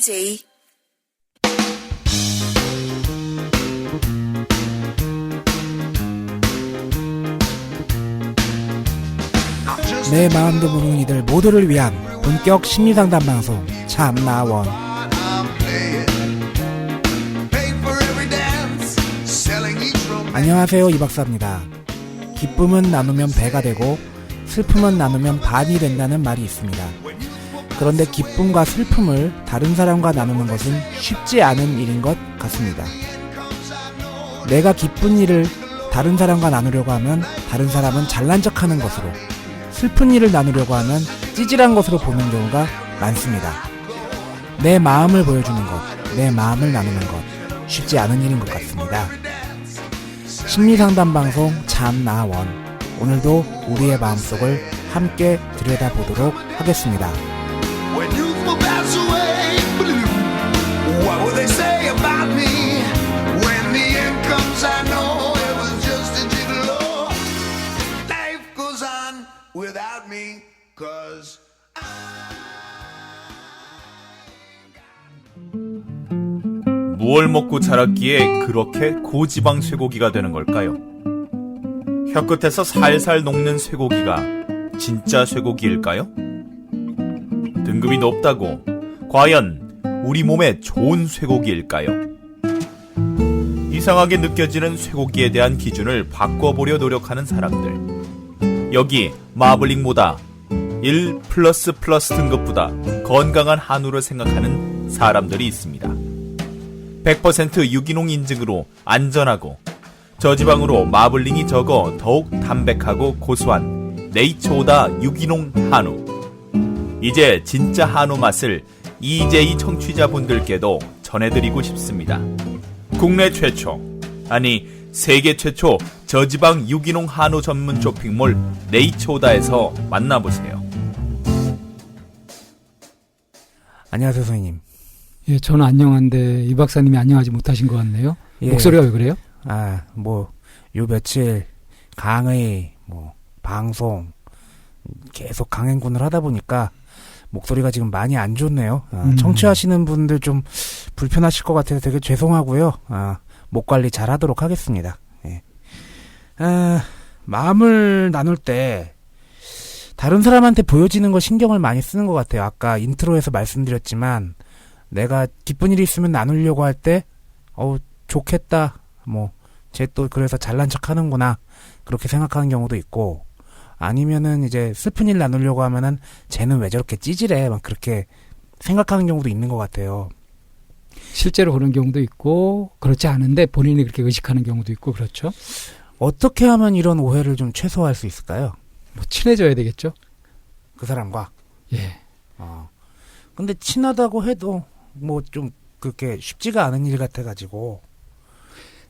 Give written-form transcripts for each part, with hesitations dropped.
CD. 내 마음도 모르는 이들 모두를 위한 본격 심리상담 방송 참나원. 안녕하세요, 이 박사입니다. 기쁨은 나누면 배가 되고 슬픔은 나누면 반이 된다는 말이 있습니다. 그런데 기쁨과 슬픔을 다른 사람과 나누는 것은 쉽지 않은 일인 것 같습니다. 내가 기쁜 일을 다른 사람과 나누려고 하면 다른 사람은 잘난 척하는 것으로, 슬픈 일을 나누려고 하면 찌질한 것으로 보는 경우가 많습니다. 내 마음을 보여주는 것, 내 마음을 나누는 것, 쉽지 않은 일인 것 같습니다. 심리상담 방송 참나원, 오늘도 우리의 마음속을 함께 들여다보도록 하겠습니다. 무얼 먹고 자랐기에 그렇게 고지방 쇠고기가 되는 걸까요? 혀끝에서 살살 녹는 쇠고기가 진짜 쇠고기일까요? 등급이 높다고 과연 우리 몸에 좋은 쇠고기일까요? 이상하게 느껴지는 쇠고기에 대한 기준을 바꿔보려 노력하는 사람들. 여기 마블링보다 1++ 등급보다 건강한 한우를 생각하는 사람들이 있습니다. 100% 유기농 인증으로 안전하고 저지방으로 마블링이 적어 더욱 담백하고 고소한 네이처오다 유기농 한우. 이제 진짜 한우 맛을 EJ 청취자분들께도 전해드리고 싶습니다. 국내 최초, 아니 세계 최초 저지방 유기농 한우 전문 쇼핑몰 네이처오다에서 만나보세요. 안녕하세요, 선생님. 예, 저는 안녕한데 이 박사님이 안녕하지 못하신 것 같네요. 예. 목소리가 왜 그래요? 요 며칠 강의, 방송 계속 강행군을 하다 보니까 목소리가 지금 많이 안 좋네요. 청취하시는 분들 좀 불편하실 것 같아서 되게 죄송하고요. 목 관리 잘 하도록 하겠습니다. 예. 마음을 나눌 때 다른 사람한테 보여지는 거 신경을 많이 쓰는 것 같아요. 아까 인트로에서 말씀드렸지만 내가 기쁜 일이 있으면 나누려고 할 때 좋겠다, 쟤 또 그래서 잘난 척 하는구나, 그렇게 생각하는 경우도 있고, 아니면은 이제 슬픈 일 나누려고 하면은 쟤는 왜 저렇게 찌질해, 막 그렇게 생각하는 경우도 있는 것 같아요. 실제로 그런 경우도 있고 그렇지 않은데 본인이 그렇게 의식하는 경우도 있고 그렇죠. 어떻게 하면 이런 오해를 좀 최소화할 수 있을까요? 친해져야 되겠죠. 그 사람과. 예. 근데 친하다고 해도 좀 그렇게 쉽지가 않은 일 같아가지고.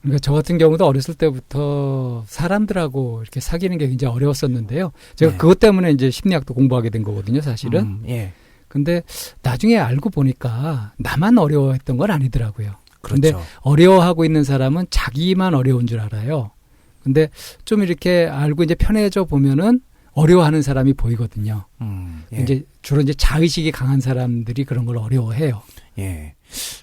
그러니까 저 같은 경우도 어렸을 때부터 사람들하고 이렇게 사귀는 게 굉장히 어려웠었는데요. 제가 네. 그것 때문에 이제 심리학도 공부하게 된 거거든요, 사실은. 예. 근데 나중에 알고 보니까 나만 어려워했던 건 아니더라고요. 그런데 그렇죠. 어려워하고 있는 사람은 자기만 어려운 줄 알아요. 근데 좀 이렇게 알고 이제 편해져 보면은 어려워하는 사람이 보이거든요. 예. 이제 주로 이제 자의식이 강한 사람들이 그런 걸 어려워해요. 예.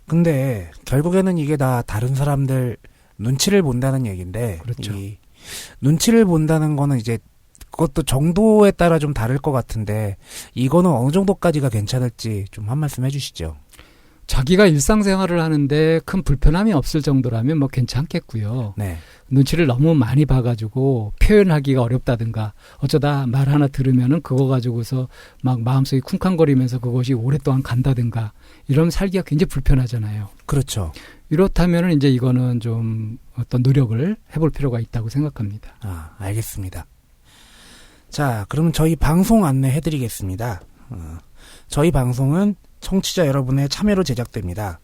근데 결국에는 이게 다 다른 사람들 눈치를 본다는 얘기인데, 그렇죠. 이 눈치를 본다는 거는 이제 그것도 정도에 따라 좀 다를 것 같은데, 이거는 어느 정도까지가 괜찮을지 좀 한 말씀 해주시죠. 자기가 일상생활을 하는데 큰 불편함이 없을 정도라면 괜찮겠고요. 네. 눈치를 너무 많이 봐가지고 표현하기가 어렵다든가 어쩌다 말 하나 들으면은 그거 가지고서 막 마음속이 쿵쾅거리면서 그것이 오랫동안 간다든가 이러면 살기가 굉장히 불편하잖아요. 그렇죠. 이렇다면은 이제 이거는 좀 어떤 노력을 해볼 필요가 있다고 생각합니다. 알겠습니다. 자, 그러면 저희 방송 안내해드리겠습니다. 저희 방송은 청취자 여러분의 참여로 제작됩니다.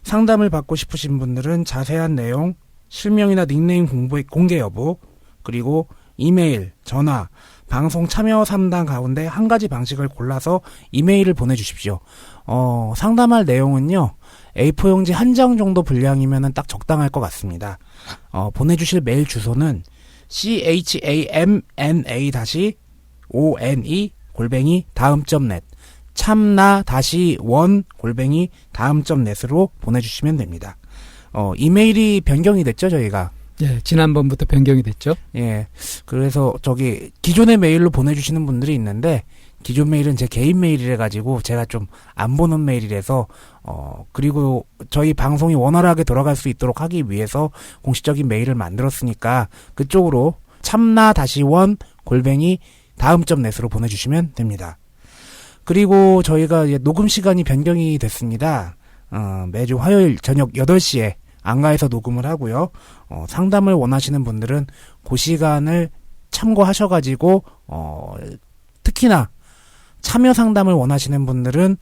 상담을 받고 싶으신 분들은 자세한 내용, 실명이나 닉네임 공개 여부, 그리고 이메일, 전화, 방송 참여 3단 가운데 한 가지 방식을 골라서 이메일을 보내주십시오. 상담할 내용은요, A4 용지 한 장 정도 분량이면 딱 적당할 것 같습니다. 보내주실 메일 주소는 chamna-one @daum.net 참나-원 다음점 넷으로 보내주시면 됩니다. 이메일이 변경이 됐죠, 저희가. 예, 지난번부터 변경이 됐죠. 예. 그래서 기존의 메일로 보내주시는 분들이 있는데, 기존 메일은 제 개인 메일이라 가지고 제가 좀 안 보는 메일이라서, 그리고 저희 방송이 원활하게 돌아갈 수 있도록 하기 위해서 공식적인 메일을 만들었으니까 그쪽으로 참나-원 다음점 넷으로 보내주시면 됩니다. 그리고 저희가 이제 녹음 시간이 변경이 됐습니다. 매주 화요일 저녁 8시에 안가에서 녹음을 하고요. 상담을 원하시는 분들은 그 시간을 참고하셔가지고, 특히나 참여 상담을 원하시는 분들은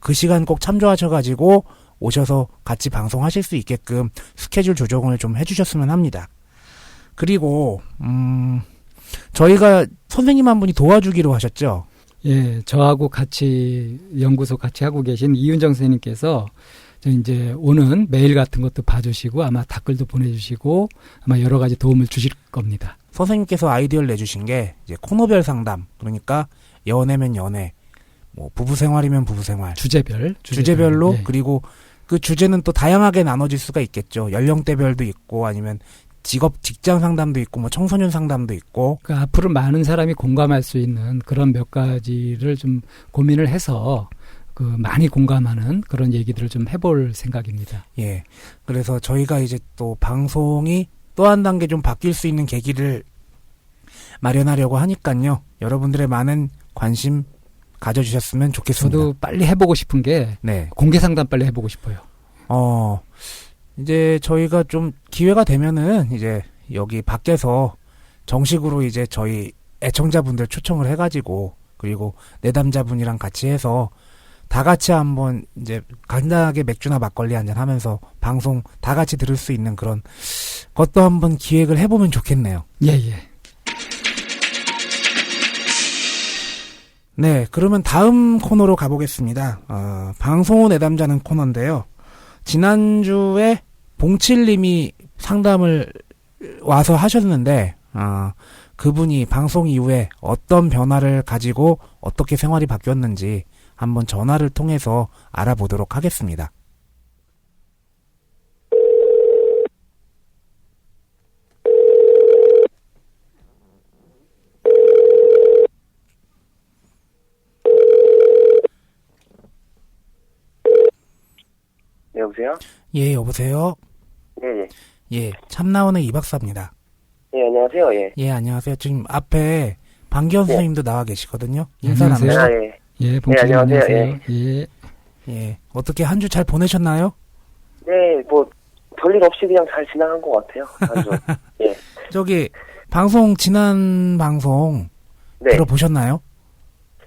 그 시간 꼭 참조하셔가지고 오셔서 같이 방송하실 수 있게끔 스케줄 조정을 좀 해주셨으면 합니다. 그리고 저희가 선생님 한 분이 도와주기로 하셨죠? 예, 저하고 같이 연구소 같이 하고 계신 이윤정 선생님께서 저 이제 오는 메일 같은 것도 봐주시고 아마 댓글도 보내주시고 아마 여러 가지 도움을 주실 겁니다. 선생님께서 아이디어를 내주신 게 이제 코너별 상담, 그러니까 연애면 연애, 뭐 부부생활이면 부부생활, 주제별로 예. 그리고 그 주제는 또 다양하게 나눠질 수가 있겠죠. 연령대별도 있고 아니면 직장 상담도 있고 뭐 청소년 상담도 있고. 그러니까 앞으로 많은 사람이 공감할 수 있는 그런 몇 가지를 좀 고민을 해서 많이 공감하는 그런 얘기들을 좀 해볼 생각입니다. 예. 그래서 저희가 이제 또 방송이 또 한 단계 좀 바뀔 수 있는 계기를 마련하려고 하니까요. 여러분들의 많은 관심 가져주셨으면 좋겠습니다. 저도 빨리 해보고 싶은 게 네. 공개 상담 빨리 해보고 싶어요. 이제 저희가 좀 기회가 되면은 이제 여기 밖에서 정식으로 이제 저희 애청자분들 초청을 해가지고 그리고 내담자분이랑 같이 해서 다 같이 한번 이제 간단하게 맥주나 막걸리 한잔 하면서 방송 다 같이 들을 수 있는 그런 것도 한번 기획을 해보면 좋겠네요. 예. 네, 그러면 다음 코너로 가보겠습니다. 방송 후 내담자는 코너인데요. 지난주에 봉칠님이 상담을 와서 하셨는데 그분이 방송 이후에 어떤 변화를 가지고 어떻게 생활이 바뀌었는지 한번 전화를 통해서 알아보도록 하겠습니다. 네, 여보세요? 예, 여보세요? 예. 예, 참나원의 이박사입니다. 예, 안녕하세요. 예. 예, 안녕하세요. 지금 앞에 방기현 선생님도 나와 계시거든요. 인사 안녕하세요. 나누시죠? 예. 예, 봉치님 안녕하세요. 안녕하세요. 예. 예, 어떻게 한 주 잘 보내셨나요? 네, 뭐 별일 없이 그냥 잘 지나간 것 같아요. 아주. 예. 지난 방송 네. 들어보셨나요?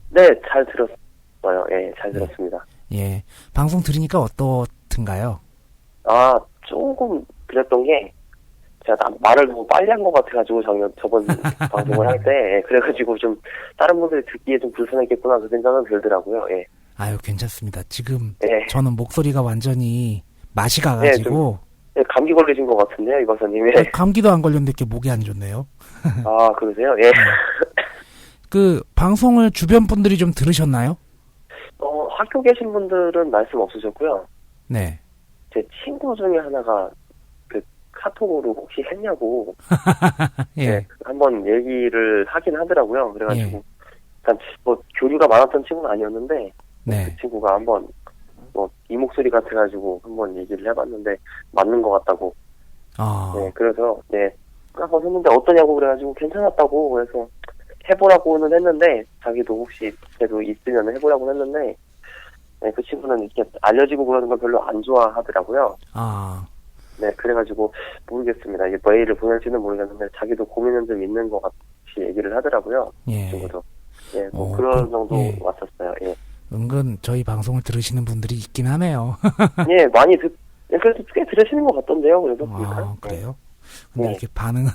네, 잘 들었어요. 예, 잘 들었습니다. 예, 방송 들으니까 어떻든가요? 조금 그랬던 게 제가 말을 너무 빨리 한 것 같아가지고 저번 방송을 할 때, 예, 그래가지고 좀 다른 분들이 듣기에 좀 불편했겠구나 그 생각은 들더라고요. 예. 아유, 괜찮습니다. 지금 예. 저는 목소리가 완전히 맛이 가가지고 예, 감기 걸리신 것 같은데요, 이박사님이. 감기도 안 걸렸는데 이렇게 목이 안 좋네요. 그러세요? 예. 그 방송을 주변 분들이 좀 들으셨나요? 학교 계신 분들은 말씀 없으셨고요. 네. 제 친구 중에 하나가 그 카톡으로 혹시 했냐고 예. 네, 한번 얘기를 하긴 하더라고요. 그래가지고 예. 일단 뭐 교류가 많았던 친구는 아니었는데 네. 그 친구가 한번 뭐 이 목소리 같아가지고 한번 얘기를 해봤는데 맞는 것 같다고. 네, 그래서 네 한번 했는데 어떠냐고 그래가지고 괜찮았다고 그래서 해보라고는 했는데 자기도 혹시 그래도 있으면 해보라고 했는데 네, 그 친구는 이렇게 알려지고 그러는 걸 별로 안 좋아하더라고요. 네, 그래가지고 모르겠습니다. 이게 메일을 보낼지는 모르겠는데 자기도 고민은 좀 있는 것 같이 얘기를 하더라고요. 예. 친구도. 네, 뭐 그런 정도 예. 왔었어요. 예. 은근 저희 방송을 들으시는 분들이 있긴 하네요. 예, 많이 그래도 꽤 들으시는 것 같던데요. 그래도 보니까. 그래요? 근데 네. 이렇게 반응은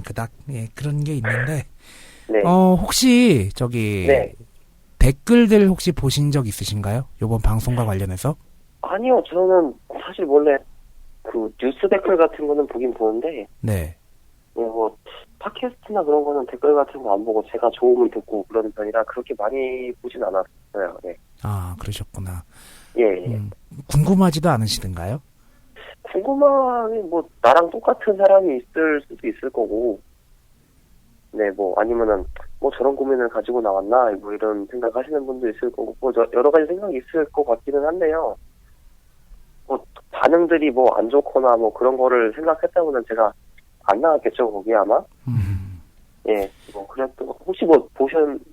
그닥, 예, 그런 게 있는데, 네. 혹시, 네. 댓글들 혹시 보신 적 있으신가요? 요번 방송과 관련해서? 아니요, 저는 사실 원래 그 뉴스 댓글 같은 거는 보긴 보는데, 네. 뭐 팟캐스트나 그런 거는 댓글 같은 거 안 보고 제가 좋음을 듣고 그러는 편이라 그렇게 많이 보진 않았어요. 네. 아, 그러셨구나. 예. 궁금하지도 않으시던가요? 궁금하니 뭐 나랑 똑같은 사람이 있을 수도 있을 거고, 네, 뭐 아니면은 뭐 저런 고민을 가지고 나왔나 뭐 이런 생각하시는 분도 있을 거고, 뭐 여러 가지 생각이 있을 것 같기는 한데요. 뭐 반응들이 뭐 안 좋거나 뭐 그런 거를 생각했다면은 제가 안 나왔겠죠, 거기 아마. 예, 뭐 그래도 혹시 뭐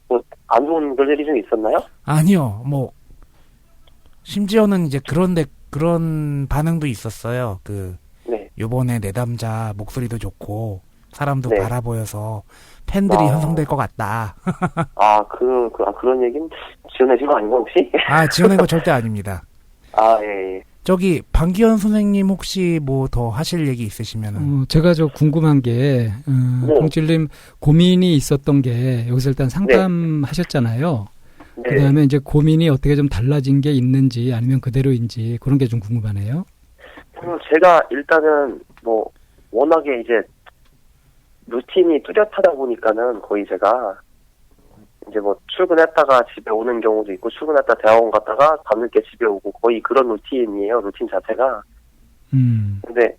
뭐 안 좋은 글들이 좀 있었나요? 아니요, 뭐 심지어는 이제 그런 반응도 있었어요. 네. 요번에 내담자 목소리도 좋고 사람도 네. 바라 보여서 팬들이 형성될 것 같다. 그런 얘기는 지어내신 거 아닌가 혹시? 아, 지어낸 거 절대 아닙니다. 아, 예. 저기 방기현 선생님 혹시 뭐 더 하실 얘기 있으시면은. 제가 궁금한 게, 봉칠님 고민이 있었던 게, 여기서 일단 상담하셨잖아요. 네. 그 다음에 이제 고민이 어떻게 좀 달라진 게 있는지 아니면 그대로인지 그런 게 좀 궁금하네요. 제가 일단은 뭐 워낙에 이제 루틴이 뚜렷하다 보니까는 거의 제가 이제 뭐 출근했다가 집에 오는 경우도 있고 출근했다 대학원 갔다가 밤늦게 집에 오고 거의 그런 루틴이에요. 루틴 자체가. 근데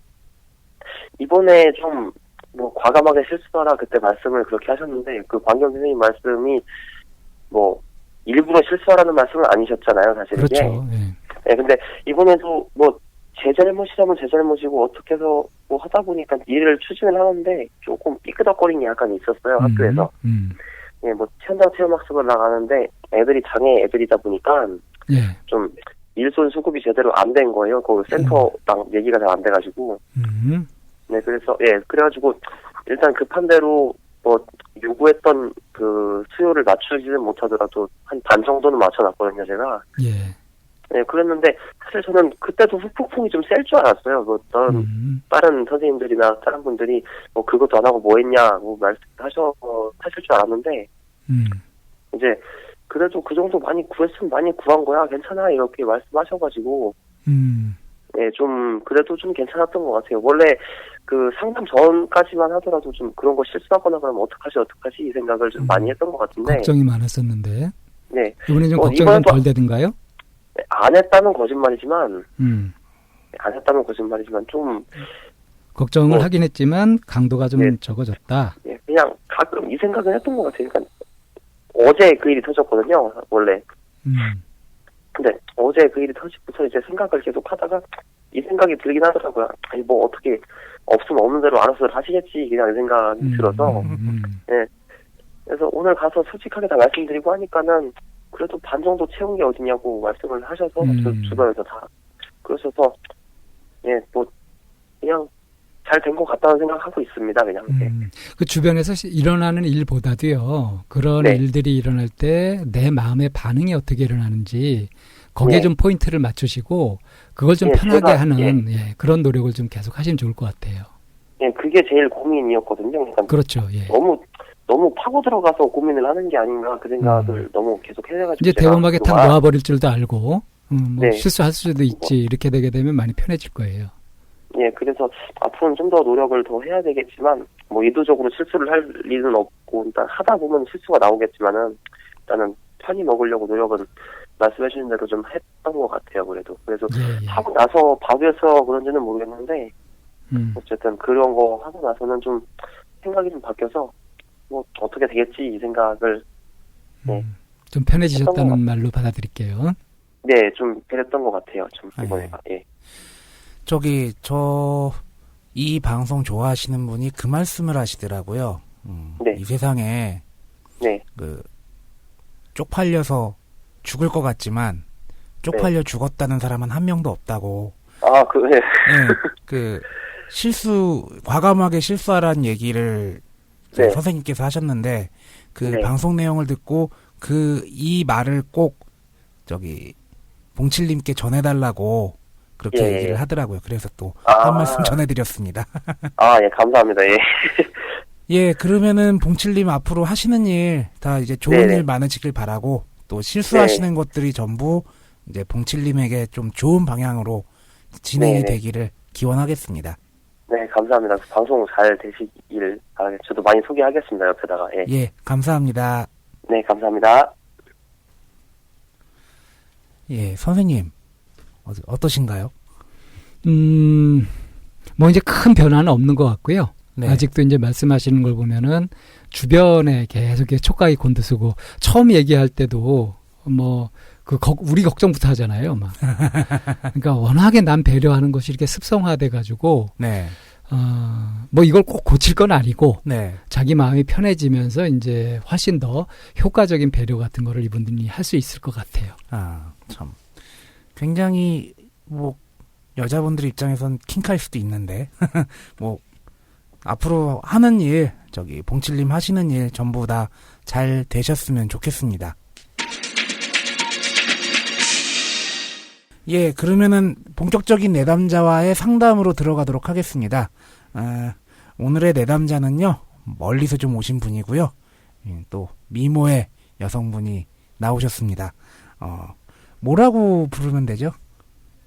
이번에 좀 뭐 과감하게 실수하라 그때 말씀을 그렇게 하셨는데 그 광경 선생님 말씀이 뭐 일부러 실수하라는 말씀은 아니셨잖아요, 사실. 그렇죠. 예. 네, 근데 이번에도 뭐 제 잘못이라면 제 잘못이고 어떻게 해서 뭐 하다 보니까 일을 추진을 하는데 조금 삐끄덕거림이 약간 있었어요, 학교에서. 예, 뭐 현장 체험학습을 나가는데 애들이 장애 애들이다 보니까 예. 좀 일손 수급이 제대로 안 된 거예요. 그 센터랑 얘기가 잘 안 돼가지고. 네, 그래서 예, 그래가지고 일단 급한 대로 뭐 요구했던 그 수요를 맞추지는 못하더라도 한 반 정도는 맞춰놨거든요, 제가. 예. 네, 그랬는데 사실 저는 그때도 후폭풍이 좀 셀 줄 알았어요. 뭐 다른 선생님들이나 다른 분들이 뭐 그것도 안 하고 뭐 했냐 뭐 하실 줄 알았는데 이제 그래도 그 정도 많이 구했으면 많이 구한 거야, 괜찮아 이렇게 말씀하셔가지고 네, 좀 그래도 좀 괜찮았던 것 같아요. 원래 그 상담 전까지만 하더라도 좀 그런 거 실수하거나 그러면 어떡하지 이 생각을 좀 많이 했던 것 같은데. 걱정이 많았었는데. 네. 이번에 좀 걱정이 좀 덜 되던가요? 안 했다는 거짓말이지만. 안 했다는 거짓말이지만 좀. 걱정을 하긴 했지만 강도가 좀 적어졌다. 예, 그냥 가끔 이 생각은 했던 것 같아요. 그러니까 어제 그 일이 터졌거든요, 원래. 근데 어제 그 일이 터지고서 이제 생각을 계속 하다가 이 생각이 들긴 하더라고요. 아니 뭐 어떻게 없으면 없는 대로 알아서 하시겠지 그냥 이 생각이 들어서. 예. 그래서 오늘 가서 솔직하게 다 말씀드리고 하니까는 그래도 반 정도 채운 게 어디냐고 말씀을 하셔서 저 주변에서 다 그러셔서 예, 뭐 그냥 잘 된 것 같다는 생각하고 있습니다, 그냥. 그 주변에서 일어나는 일보다도요, 그런 일들이 일어날 때 내 마음의 반응이 어떻게 일어나는지 거기에 좀 포인트를 맞추시고 그걸 좀 편하게 하는 그런 노력을 좀 계속 하시면 좋을 것 같아요. 예, 그게 제일 고민이었거든요. 그러니까 그렇죠. 예. 너무 파고 들어가서 고민을 하는 게 아닌가 그 생각을 너무 계속 해가지고 이제 대범하게 탁 놓아버릴 줄도 알고 뭐 실수할 수도 있지 이렇게 되게 되면 많이 편해질 거예요. 예, 그래서 앞으로는 좀 더 노력을 더 해야 되겠지만 뭐 의도적으로 실수를 할 일은 없고 일단 하다 보면 실수가 나오겠지만은 일단은 편히 먹으려고 노력은 말씀해 주신 대로 좀 했던 것 같아요. 그래도 그래서 하고 나서 바뀌어서 그런지는 모르겠는데 어쨌든 그런 거 하고 나서는 좀 생각이 좀 바뀌어서 뭐 어떻게 되겠지 이 생각을 좀 편해지셨다는 말로 받아들일게요. 네, 좀 그랬던 것 같아요. 좀 이번에가. 예. 저기 이 방송 좋아하시는 분이 그 말씀을 하시더라고요. 이 세상에 그 쪽팔려서 죽을 것 같지만 쪽팔려 죽었다는 사람은 한 명도 없다고. 아, 그 과감하게 실수하라는 얘기를 선생님께서 하셨는데 그 방송 내용을 듣고 이 말을 꼭 봉칠님께 전해달라고 그렇게 얘기를 하더라고요. 그래서 또 한 말씀 전해드렸습니다. 아, 예, 감사합니다. 예. 예, 그러면은 봉칠님 앞으로 하시는 일 다 이제 좋은 일 많으시길 바라고 또 실수하시는 것들이 전부 이제 봉칠님에게 좀 좋은 방향으로 진행이 되기를 기원하겠습니다. 네, 감사합니다. 방송 잘 되시길 바라겠습니다. 저도 많이 소개하겠습니다, 옆에다가. 예. 예, 감사합니다. 네, 감사합니다. 예, 선생님 어떠신가요? 뭐 이제 큰 변화는 없는 것 같고요. 네. 아직도 이제 말씀하시는 걸 보면은 주변에 계속 촉각이 곤두서고 처음 얘기할 때도 뭐 우리 걱정부터 하잖아요. 막. 그러니까 워낙에 남 배려하는 것이 이렇게 습성화돼 가지고 네. 뭐 이걸 꼭 고칠 건 아니고 네. 자기 마음이 편해지면서 이제 훨씬 더 효과적인 배려 같은 거를 이분들이 할 수 있을 것 같아요. 참 굉장히 뭐 여자분들 입장에선 킹카일 수도 있는데 뭐 앞으로 하는 일 봉칠님 하시는 일 전부 다 잘 되셨으면 좋겠습니다. 예, 그러면은 본격적인 내담자와의 상담으로 들어가도록 하겠습니다. 오늘의 내담자는요, 멀리서 좀 오신 분이고요. 또 미모의 여성분이 나오셨습니다. 뭐라고 부르면 되죠?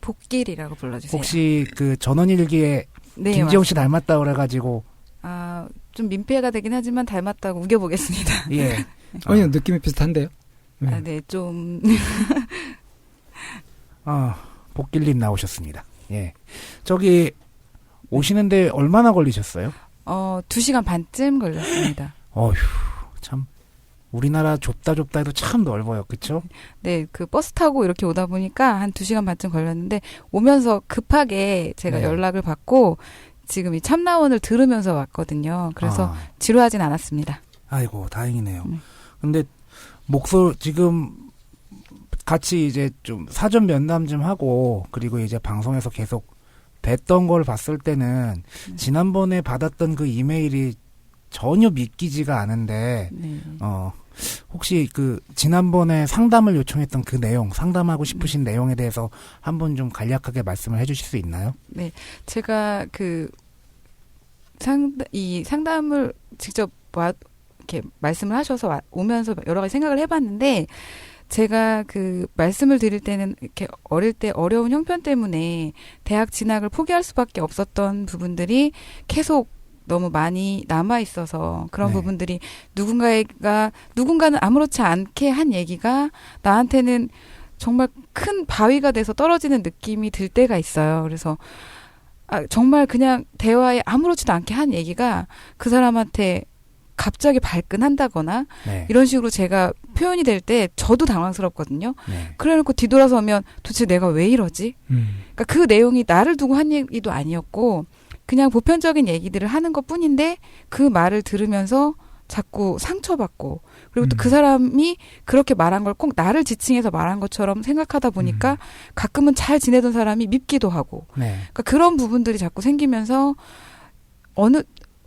복길이라고 불러주세요. 혹시 그 전원일기에 네, 김지영 씨 닮았다 그래가지고 좀 민폐가 되긴 하지만 닮았다고 우겨보겠습니다. 예. 아니요, 느낌이 비슷한데요. 네, 좀 복길님 나오셨습니다. 예. 오시는데 얼마나 걸리셨어요? 2시간 반쯤 걸렸습니다. 어휴, 참. 우리나라 좁다 해도 참 넓어요. 그쵸? 네, 그 버스 타고 이렇게 오다 보니까 한 2시간 반쯤 걸렸는데 오면서 급하게 제가 네. 연락을 받고 지금 이 참나원을 들으면서 왔거든요. 그래서 지루하진 않았습니다. 아이고, 다행이네요. 근데 지금 같이 이제 좀 사전 면담 좀 하고 그리고 이제 방송에서 계속 뵀던 걸 봤을 때는 지난번에 받았던 그 이메일이 전혀 믿기지가 않은데 네. 혹시 그 지난번에 상담을 요청했던 그 내용, 상담하고 싶으신 내용에 대해서 한번 좀 간략하게 말씀을 해주실 수 있나요? 네, 제가 이 상담을 직접 이렇게 말씀을 하셔서 오면서 여러 가지 생각을 해봤는데 제가 그 말씀을 드릴 때는 이렇게 어릴 때 어려운 형편 때문에 대학 진학을 포기할 수밖에 없었던 부분들이 계속 너무 많이 남아 있어서 그런 네. 부분들이 누군가는 아무렇지 않게 한 얘기가 나한테는 정말 큰 바위가 돼서 떨어지는 느낌이 들 때가 있어요. 그래서 정말 그냥 대화에 아무렇지도 않게 한 얘기가 그 사람한테 갑자기 발끈한다거나 네. 이런 식으로 제가 표현이 될 때 저도 당황스럽거든요. 네. 그래놓고 뒤돌아서면 도대체 내가 왜 이러지? 그러니까 그 내용이 나를 두고 한 얘기도 아니었고 그냥 보편적인 얘기들을 하는 것뿐인데 그 말을 들으면서 자꾸 상처받고 그리고 또 그 사람이 그렇게 말한 걸 꼭 나를 지칭해서 말한 것처럼 생각하다 보니까 가끔은 잘 지내던 사람이 밉기도 하고 네. 그러니까 그런 부분들이 자꾸 생기면서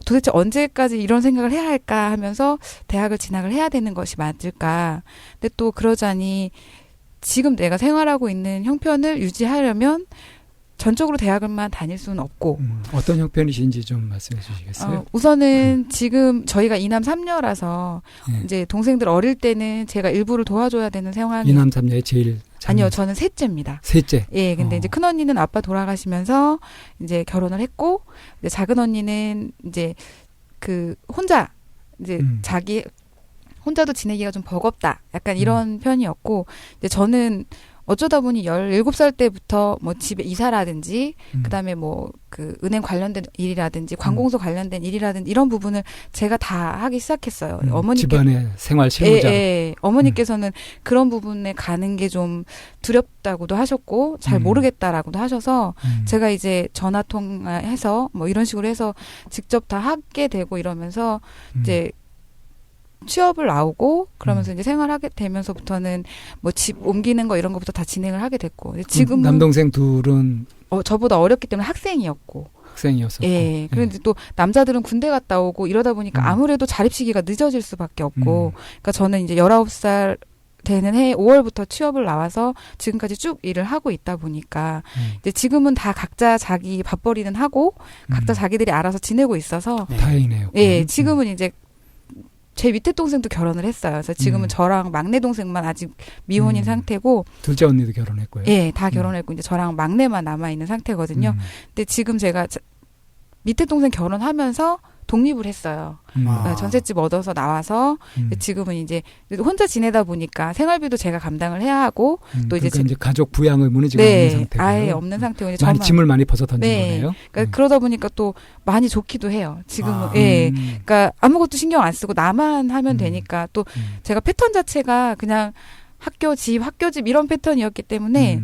도대체 언제까지 이런 생각을 해야 할까 하면서 대학을 진학을 해야 되는 것이 맞을까. 근데 또 그러자니 지금 내가 생활하고 있는 형편을 유지하려면 전적으로 대학을만 다닐 수는 없고. 어떤 형편이신지 좀 말씀해 주시겠어요? 우선은 지금 저희가 이남 삼녀라서 네. 이제 동생들 어릴 때는 제가 일부를 도와줘야 되는 상황이. 이남 삼녀의 제일 아니요, 저는 셋째입니다. 셋째. 예, 근데 이제 큰 언니는 아빠 돌아가시면서 이제 결혼을 했고, 이제 작은 언니는 이제 혼자 이제 자기 혼자도 지내기가 좀 버겁다. 약간 이런 편이었고, 이제 저는 어쩌다 보니 17살 때부터 뭐 집에 이사라든지, 그다음에 뭐 은행 관련된 일이라든지, 관공서 관련된 일이라든지 이런 부분을 제가 다 하기 시작했어요. 집안의 생활 실무자. 어머니께서는 그런 부분에 가는 게 좀 두렵다고도 하셨고, 잘 모르겠다라고도 하셔서, 제가 이제 전화 통화해서 뭐 이런 식으로 해서 직접 다 하게 되고 이러면서 이제 취업을 나오고 그러면서 이제 생활하게 되면서부터는 뭐 집 옮기는 거 이런 거부터 다 진행을 하게 됐고 지금 남동생 둘은 저보다 어렸기 때문에 학생이었고 학생이었었고 예 그런데 또 남자들은 군대 갔다 오고 이러다 보니까 아무래도 자립 시기가 늦어질 수밖에 없고 그러니까 저는 이제 19살 되는 해 5월부터 취업을 나와서 지금까지 쭉 일을 하고 있다 보니까 이제 지금은 다 각자 자기 밥벌이는 하고 각자 자기들이 알아서 지내고 있어서 다행이네요. 예 지금은 이제 제 밑에 동생도 결혼을 했어요. 그래서 지금은 저랑 막내 동생만 아직 미혼인 상태고 둘째 언니도 결혼했고요. 예, 다 결혼했고 이제 저랑 막내만 남아 있는 상태거든요. 근데 지금 제가 밑에 동생 결혼하면서 독립을 했어요. 아. 전셋집 얻어서 나와서 지금은 이제 혼자 지내다 보니까 생활비도 제가 감당을 해야 하고 또 그러니까 이제 가족 부양 의무는 지금 네, 없는 상태고요. 아예 없는 상태고 이제 많이 저만 짐을 많이 벗어 던진 네. 거네요. 그러니까 그러다 보니까 또 많이 좋기도 해요. 지금은 아. 예. 그러니까 아무것도 신경 안 쓰고 나만 하면 되니까 또 음. 제가 패턴 자체가 그냥 학교 집 이런 패턴이었기 때문에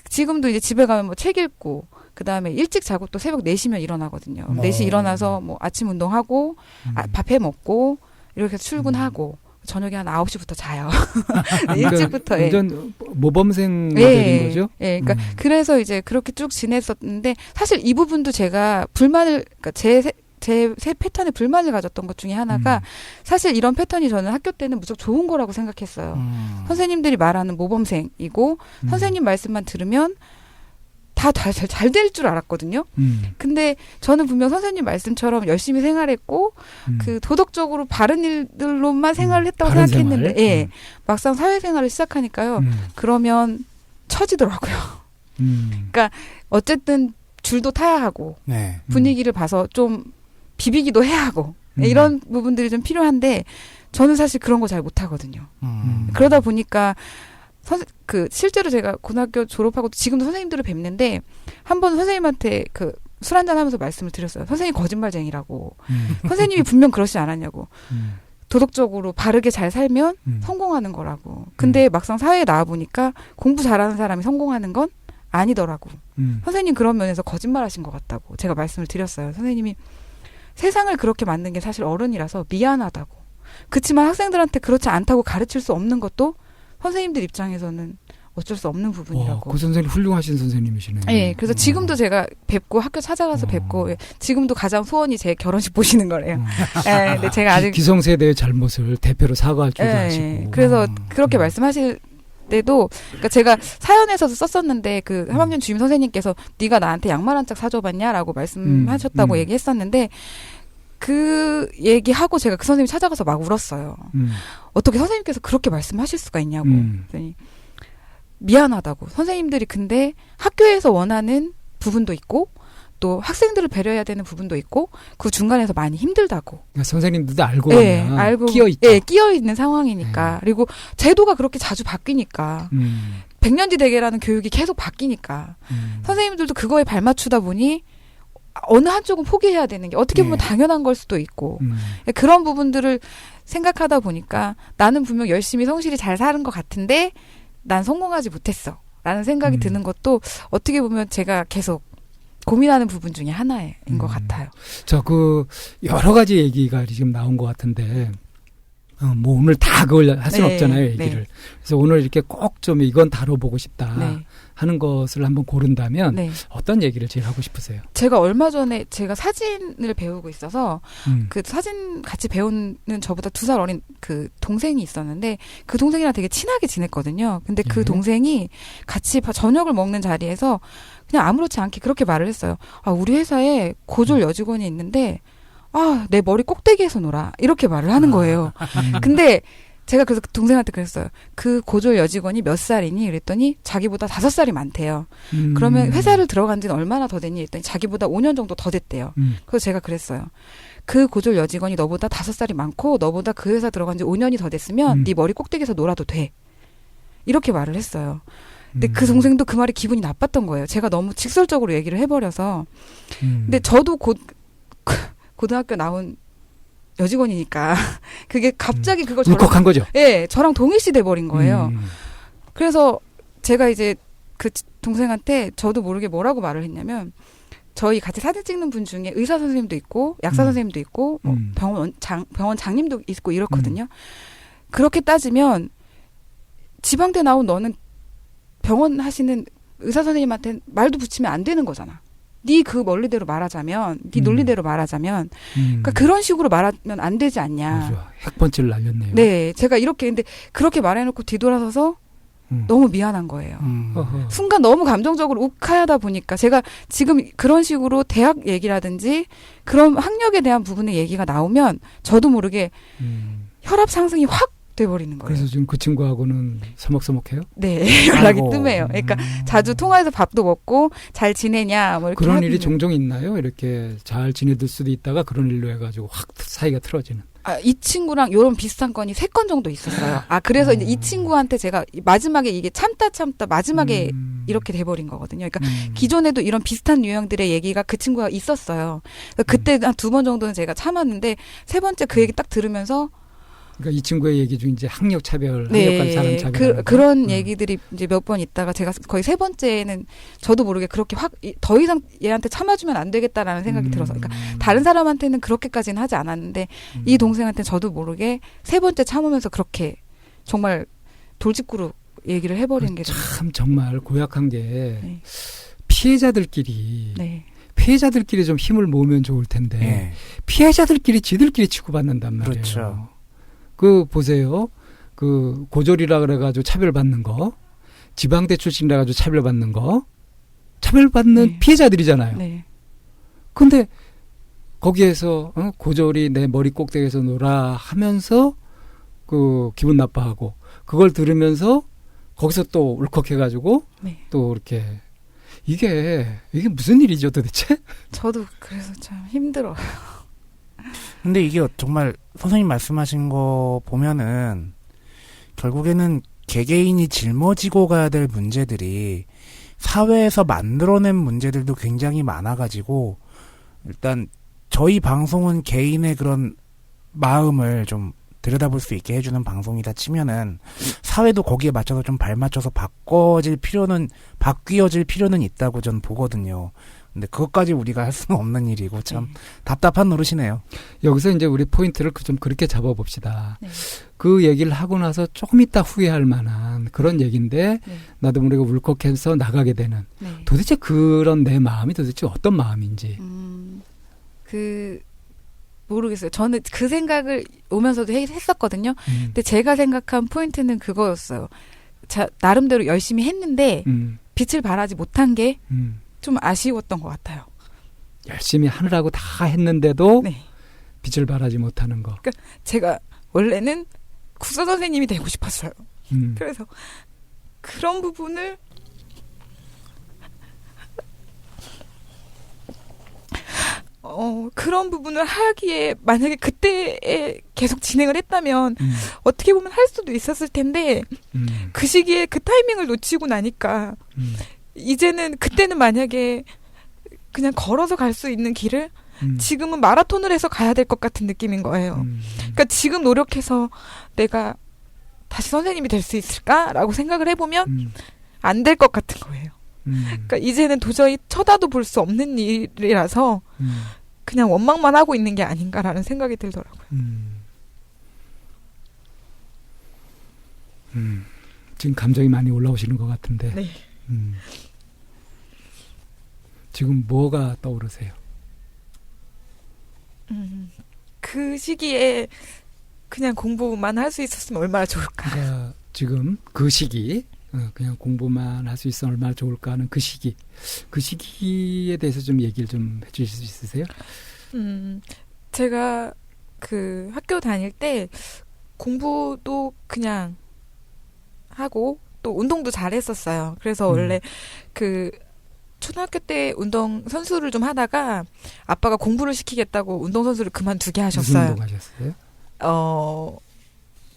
지금도 이제 집에 가면 뭐 책 읽고 그다음에 일찍 자고 또 새벽 4시면 일어나거든요. 4시 일어나서 뭐 아침 운동하고 밥 해 먹고 이렇게 해서 출근하고 저녁에 한 9시부터 자요. 일찍부터. 그러니까 완전 모범생 모델인 거죠? 예. 그러니까 그래서 이제 그렇게 쭉 지냈었는데 사실 이 부분도 제가 그러니까 제 패턴에 불만을 가졌던 것 중에 하나가 사실 이런 패턴이 저는 학교 때는 무척 좋은 거라고 생각했어요. 선생님들이 말하는 모범생이고 선생님 말씀만 들으면 다 잘 될 줄 알았거든요. 근데 저는 분명 선생님 말씀처럼 열심히 생활했고 그 도덕적으로 바른 일들로만 생활을 했다고 생각했는데 생활? 예. 막상 사회생활을 시작하니까요. 그러면 처지더라고요. 그러니까 어쨌든 줄도 타야 하고 네. 분위기를 봐서 좀 비비기도 해야 하고 이런 부분들이 좀 필요한데 저는 사실 그런 거 잘 못하거든요. 그러다 보니까 실제로 제가 고등학교 졸업하고 지금도 선생님들을 뵙는데 한 번 선생님한테 술 한잔 하면서 말씀을 드렸어요. 선생님 거짓말쟁이라고. 선생님이 분명 그러시지 않았냐고. 도덕적으로 바르게 잘 살면 성공하는 거라고. 근데 막상 사회에 나와보니까 공부 잘하는 사람이 성공하는 건 아니더라고. 선생님 그런 면에서 거짓말하신 것 같다고 제가 말씀을 드렸어요. 선생님이 세상을 그렇게 만든 게 사실 어른이라서 미안하다고. 그치만 학생들한테 그렇지 않다고 가르칠 수 없는 것도 선생님들 입장에서는 어쩔 수 없는 부분이라고. 그 선생님 훌륭하신 선생님이시네. 네, 그래서 지금도 제가 뵙고 학교 찾아가서 뵙고 지금도 가장 소원이 제 결혼식 보시는 거래요. 네, 근데 제가 아직 기성세대의 잘못을 대표로 사과할 줄도 아시고. 그래서 그렇게 말씀하실 때도 그러니까 제가 사연에서도 썼었는데 그 3학년 주임 선생님께서 네가 나한테 양말 한 짝 사줘봤냐라고 말씀하셨다고 얘기했었는데 그 얘기하고 제가 그 선생님 찾아가서 막 울었어요. 어떻게 선생님께서 그렇게 말씀하실 수가 있냐고. 그랬더니 미안하다고. 선생님들이 근데 학교에서 원하는 부분도 있고 또 학생들을 배려해야 되는 부분도 있고 그 중간에서 많이 힘들다고. 그러니까 선생님들도 알고 알고 끼어있다. 네, 끼어있는 상황이니까. 그리고 제도가 그렇게 자주 바뀌니까. 백년지 대계라는 교육이 계속 바뀌니까. 선생님들도 그거에 발맞추다 보니 어느 한쪽은 포기해야 되는 게 어떻게 보면 당연한 걸 수도 있고 그런 부분들을 생각하다 보니까 나는 분명 열심히 성실히 잘 사는 것 같은데 난 성공하지 못했어 라는 생각이 드는 것도 어떻게 보면 제가 계속 고민하는 부분 중에 하나인 것 같아요. 여러 가지 얘기가 지금 나온 것 같은데 뭐 오늘 다 그걸 할 수는 없잖아요, 얘기를. 네. 그래서 오늘 이렇게 꼭 좀 이건 다뤄보고 싶다 하는 것을 한번 고른다면 어떤 얘기를 제일 하고 싶으세요? 제가 얼마 전에 제가 사진을 배우고 있어서 그 사진 같이 배우는 저보다 2살 어린 그 동생이 있었는데 그 동생이랑 되게 친하게 지냈거든요. 근데 그 동생이 같이 저녁을 먹는 자리에서 그냥 아무렇지 않게 그렇게 말을 했어요. 우리 회사에 고졸 여직원이 있는데 내 머리 꼭대기에서 놀아. 이렇게 말을 하는 거예요. 근데 제가 그래서 동생한테 그랬어요. 그 고졸 여직원이 몇 살이니? 그랬더니 자기보다 5살이 많대요. 그러면 회사를 들어간 지는 얼마나 더 됐니? 그랬더니 자기보다 5년 정도 더 됐대요. 그래서 제가 그랬어요. 그 고졸 여직원이 너보다 5살이 많고 너보다 그 회사 들어간 지 5년이 더 됐으면 네 머리 꼭대기에서 놀아도 돼. 이렇게 말을 했어요. 근데 그 동생도 그 말이 기분이 나빴던 거예요. 제가 너무 직설적으로 얘기를 해버려서. 근데 저도 고등학교 나온 여직원이니까 그게 갑자기 그걸 울컥한 거죠. 예, 저랑 동일시 돼버린 거예요. 그래서 제가 이제 그 동생한테 저도 모르게 뭐라고 말을 했냐면 저희 같이 사진 찍는 분 중에 의사 선생님도 있고 약사 선생님도 있고 뭐 병원 장님도 있고 이렇거든요. 그렇게 따지면 지방대 나온 너는 병원 하시는 의사 선생님한테 말도 붙이면 안 되는 거잖아. 네 그 원리대로 말하자면, 네 논리대로 말하자면, 그러니까 그런 식으로 말하면 안 되지 않냐. 맞아. 핵펀치를 날렸네요. 네, 제가 이렇게 근데 그렇게 말해놓고 뒤돌아서서 너무 미안한 거예요. 순간 너무 감정적으로 욱하다 보니까 제가 지금 그런 식으로 대학 얘기라든지 그런 학력에 대한 부분의 얘기가 나오면 저도 모르게 혈압 상승이 확 돼버리는 거예요. 그래서 지금 그 친구하고는 서먹서먹해요? 네, 연락이 아이고. 뜸해요. 그러니까 자주 통화해서 밥도 먹고 잘 지내냐 뭐 이렇게 그런 일이 하는데. 종종 있나요? 이렇게 잘 지내들 수도 있다가 그런 일로 해가지고 확 사이가 틀어지는. 이 친구랑 이런 비슷한 건이 3건 정도 있었어요. 그래서 이제 이 친구한테 제가 마지막에 이게 참다 마지막에 이렇게 돼버린 거거든요. 그러니까 기존에도 이런 비슷한 유형들의 얘기가 그 친구가 있었어요. 그러니까 그때 한 2번 정도는 제가 참았는데 3번째 그 얘기 딱 들으면서 그러니까 이 친구의 얘기 중 이제 학력 차별, 네, 학력간 사람 차별. 그런 얘기들이 이제 몇 번 있다가 제가 거의 3번째는 저도 모르게 그렇게 더 이상 얘한테 참아주면 안 되겠다라는 생각이 들어서, 그러니까 다른 사람한테는 그렇게까지는 하지 않았는데 이 동생한테는 저도 모르게 3번째 참으면서 그렇게 정말 돌직구로 얘기를 해버리는 게 참 정말 고약한 게 네. 피해자들끼리 네. 피해자들끼리 좀 힘을 모으면 좋을 텐데 네. 피해자들끼리 지들끼리 치고받는단 말이에요. 그렇죠. 그 보세요. 그 고졸이라 그래가지고 차별받는 거, 지방대 출신이라 가지고 차별받는 거, 차별받는 네. 피해자들이잖아요. 네. 근데 거기에서 고졸이 내 머리 꼭대기에서 놀아 하면서 그 기분 나빠하고 그걸 들으면서 거기서 또 울컥해가지고 네. 또 이렇게 이게 무슨 일이죠 도대체? 저도 그래서 참 힘들어요. 근데 이게 정말 선생님 말씀하신 거 보면은 결국에는 개개인이 짊어지고 가야 될 문제들이 사회에서 만들어낸 문제들도 굉장히 많아가지고 일단 저희 방송은 개인의 그런 마음을 좀 들여다볼 수 있게 해주는 방송이다 치면은 사회도 거기에 맞춰서 좀 발맞춰서 바뀌어질 필요는 있다고 전 보거든요. 근데 그것까지 우리가 할 수는 없는 일이고 참 답답한 노릇이네요. 여기서 이제 우리 포인트를 좀 그렇게 잡아봅시다. 네. 그 얘기를 하고 나서 조금 있다 후회할 만한 그런 얘기인데 네. 나도 모르게 울컥해서 나가게 되는 네. 도대체 그런 내 마음이 도대체 어떤 마음인지. 모르겠어요. 저는 그 생각을 오면서도 했었거든요. 근데 제가 생각한 포인트는 그거였어요. 나름대로 열심히 했는데 빛을 발하지 못한 게 좀 아쉬웠던 것 같아요. 열심히 하느라고 다 했는데도 네. 빛을 발하지 못하는 거. 그러니까 제가 원래는 국사 선생님이 되고 싶었어요. 그래서 그런 부분을 그런 부분을 하기에 만약에 그때에 계속 진행을 했다면 어떻게 보면 할 수도 있었을 텐데 그 시기에 그 타이밍을 놓치고 나니까 이제는 그때는 만약에 그냥 걸어서 갈 수 있는 길을 지금은 마라톤을 해서 가야 될 것 같은 느낌인 거예요. 그러니까 지금 노력해서 내가 다시 선생님이 될 수 있을까라고 생각을 해보면 안 될 것 같은 거예요. 그러니까 이제는 도저히 쳐다도 볼 수 없는 일이라서 그냥 원망만 하고 있는 게 아닌가라는 생각이 들더라고요. 지금 감정이 많이 올라오시는 것 같은데. 네. 지금 뭐가 떠오르세요? 그 시기에 그냥 공부만 할 수 있었으면 얼마나 좋을까. 그러니까 지금 그 시기 그냥 공부만 할 수 있으면 얼마나 좋을까 하는 그 시기에 대해서 좀 얘기를 좀 해주실 수 있으세요? 제가 그 학교 다닐 때 공부도 그냥 하고 또 운동도 잘했었어요. 그래서 원래 그 초등학교 때 운동 선수를 좀 하다가 아빠가 공부를 시키겠다고 운동 선수를 그만두게 하셨어요. 무슨 운동 하셨어요?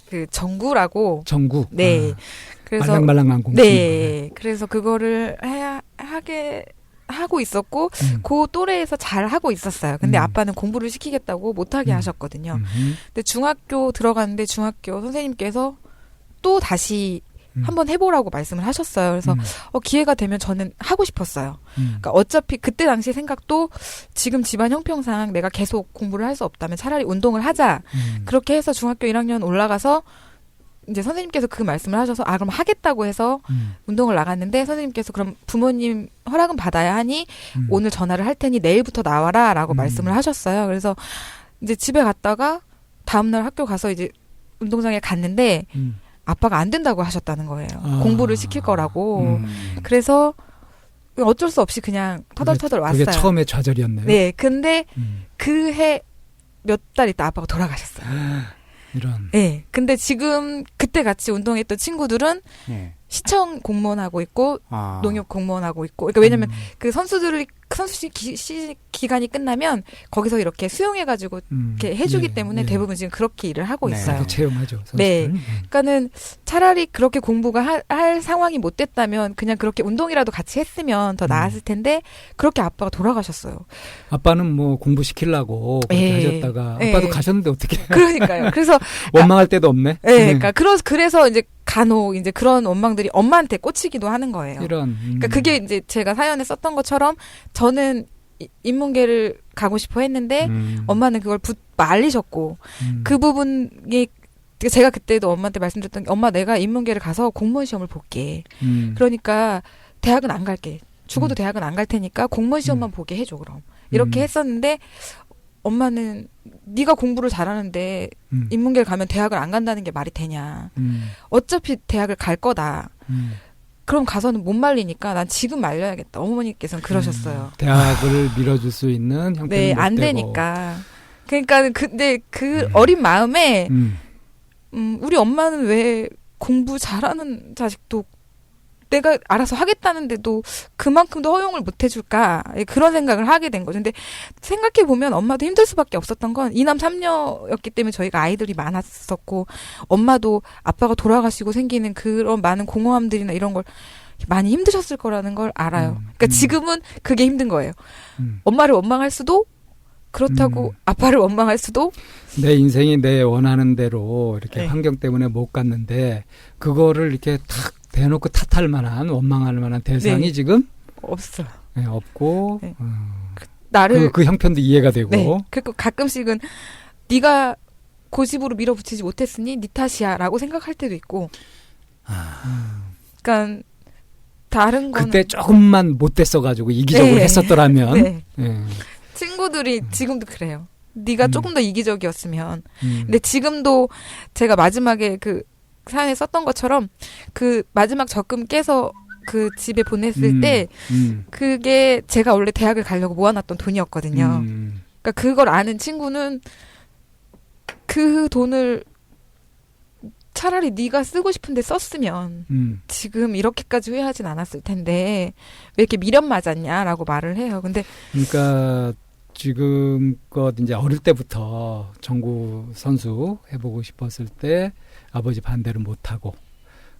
그 정구라고. 정구. 네. 그래서 말랑말랑한 공구. 네. 그래서 그거를 하고 있었고 그 또래에서 잘 하고 있었어요. 근데 아빠는 공부를 시키겠다고 못하게 하셨거든요. 근데 중학교 들어갔는데 중학교 선생님께서 또 다시 한번 해보라고 말씀을 하셨어요. 그래서 기회가 되면 저는 하고 싶었어요. 그러니까 어차피 그때 당시 생각도 지금 집안 형평상 내가 계속 공부를 할 수 없다면 차라리 운동을 하자. 그렇게 해서 중학교 1학년 올라가서 이제 선생님께서 그 말씀을 하셔서 그럼 하겠다고 해서 운동을 나갔는데 선생님께서 그럼 부모님 허락은 받아야 하니 오늘 전화를 할 테니 내일부터 나와라 라고 말씀을 하셨어요. 그래서 이제 집에 갔다가 다음날 학교 가서 이제 운동장에 갔는데 아빠가 안 된다고 하셨다는 거예요. 공부를 시킬 거라고. 그래서 어쩔 수 없이 그냥 터덜터덜 왔어요. 그게 처음에 좌절이었네요. 네. 근데 그 해 몇 달 있다 아빠가 돌아가셨어요. 이런. 네. 근데 지금 그때 같이 운동했던 친구들은 네. 시청 공무원 하고 있고 아. 농협 공무원 하고 있고. 그러니까 왜냐면 그 선수들이 선수 기간이 끝나면 거기서 이렇게 수용해가지고 이렇게 해주기 때문에 대부분 지금 그렇게 일을 하고 네. 있어요. 채용하죠. 선수들. 네. 그러니까는 차라리 그렇게 공부가 할 상황이 못 됐다면 그냥 그렇게 운동이라도 같이 했으면 더 나았을 텐데 그렇게 아빠가 돌아가셨어요. 아빠는 뭐 공부시키려고 그렇게 하셨다가 아빠도 가셨는데 어떻게 그러니까요. 그래서 원망할 데도 없네. 네, 그러니까 그래서 이제 간혹 이제 그런 원망들이 엄마한테 꽂히기도 하는 거예요. 이런. 그러니까 그게 이제 제가 사연에 썼던 것처럼 저는 인문계를 가고 싶어 했는데 엄마는 그걸 말리셨고 그 부분이 제가 그때도 엄마한테 말씀드렸던 게 엄마 내가 인문계를 가서 공무원 시험을 볼게. 그러니까 대학은 안 갈게. 죽어도 대학은 안 갈 테니까 공무원 시험만 보게 해줘 그럼. 이렇게 했었는데 엄마는 네가 공부를 잘하는데 인문계를 가면 대학을 안 간다는 게 말이 되냐. 어차피 대학을 갈 거다. 그럼 가서는 못 말리니까 난 지금 말려야겠다. 어머니께서는 그러셨어요. 대학을 밀어줄 수 있는 형편은 네, 못 안 되고. 되니까. 그러니까 근데 그 어린 마음에 우리 엄마는 왜 공부 잘하는 자식도 내가 알아서 하겠다는데도 그만큼 더 허용을 못 해줄까 그런 생각을 하게 된 거죠. 근데 생각해보면 엄마도 힘들 수밖에 없었던 건 이남 삼녀였기 때문에 저희가 아이들이 많았었고 엄마도 아빠가 돌아가시고 생기는 그런 많은 공허함들이나 이런 걸 많이 힘드셨을 거라는 걸 알아요. 그러니까 지금은 그게 힘든 거예요. 엄마를 원망할 수도 그렇다고 아빠를 원망할 수도 내 인생이 내 원하는 대로 이렇게 네. 환경 때문에 못 갔는데 그거를 이렇게 탁 대놓고 탓할 만한 원망할 만한 대상이 네. 지금 없어요. 네, 없고 네. 나를 그 형편도 이해가 되고 네. 그리고 가끔씩은 네가 고집으로 밀어붙이지 못했으니 네 탓이야라고 생각할 때도 있고. 그러니까 다른 거는 그때 조금만 못됐어가지고 이기적으로 네. 했었더라면 네. 네. 친구들이 지금도 그래요. 네가 조금 더 이기적이었으면. 근데 지금도 제가 마지막에 그 사연에 썼던 것처럼 그 마지막 적금 깨서 그 집에 보냈을 때 그게 제가 원래 대학을 가려고 모아놨던 돈이었거든요. 그러니까 그걸 아는 친구는 그 돈을 차라리 네가 쓰고 싶은데 썼으면 지금 이렇게까지 후회하진 않았을 텐데 왜 이렇게 미련 맞았냐라고 말을 해요. 근데 그러니까 지금껏 이제 어릴 때부터 정구 선수 해보고 싶었을 때 아버지 반대를 못하고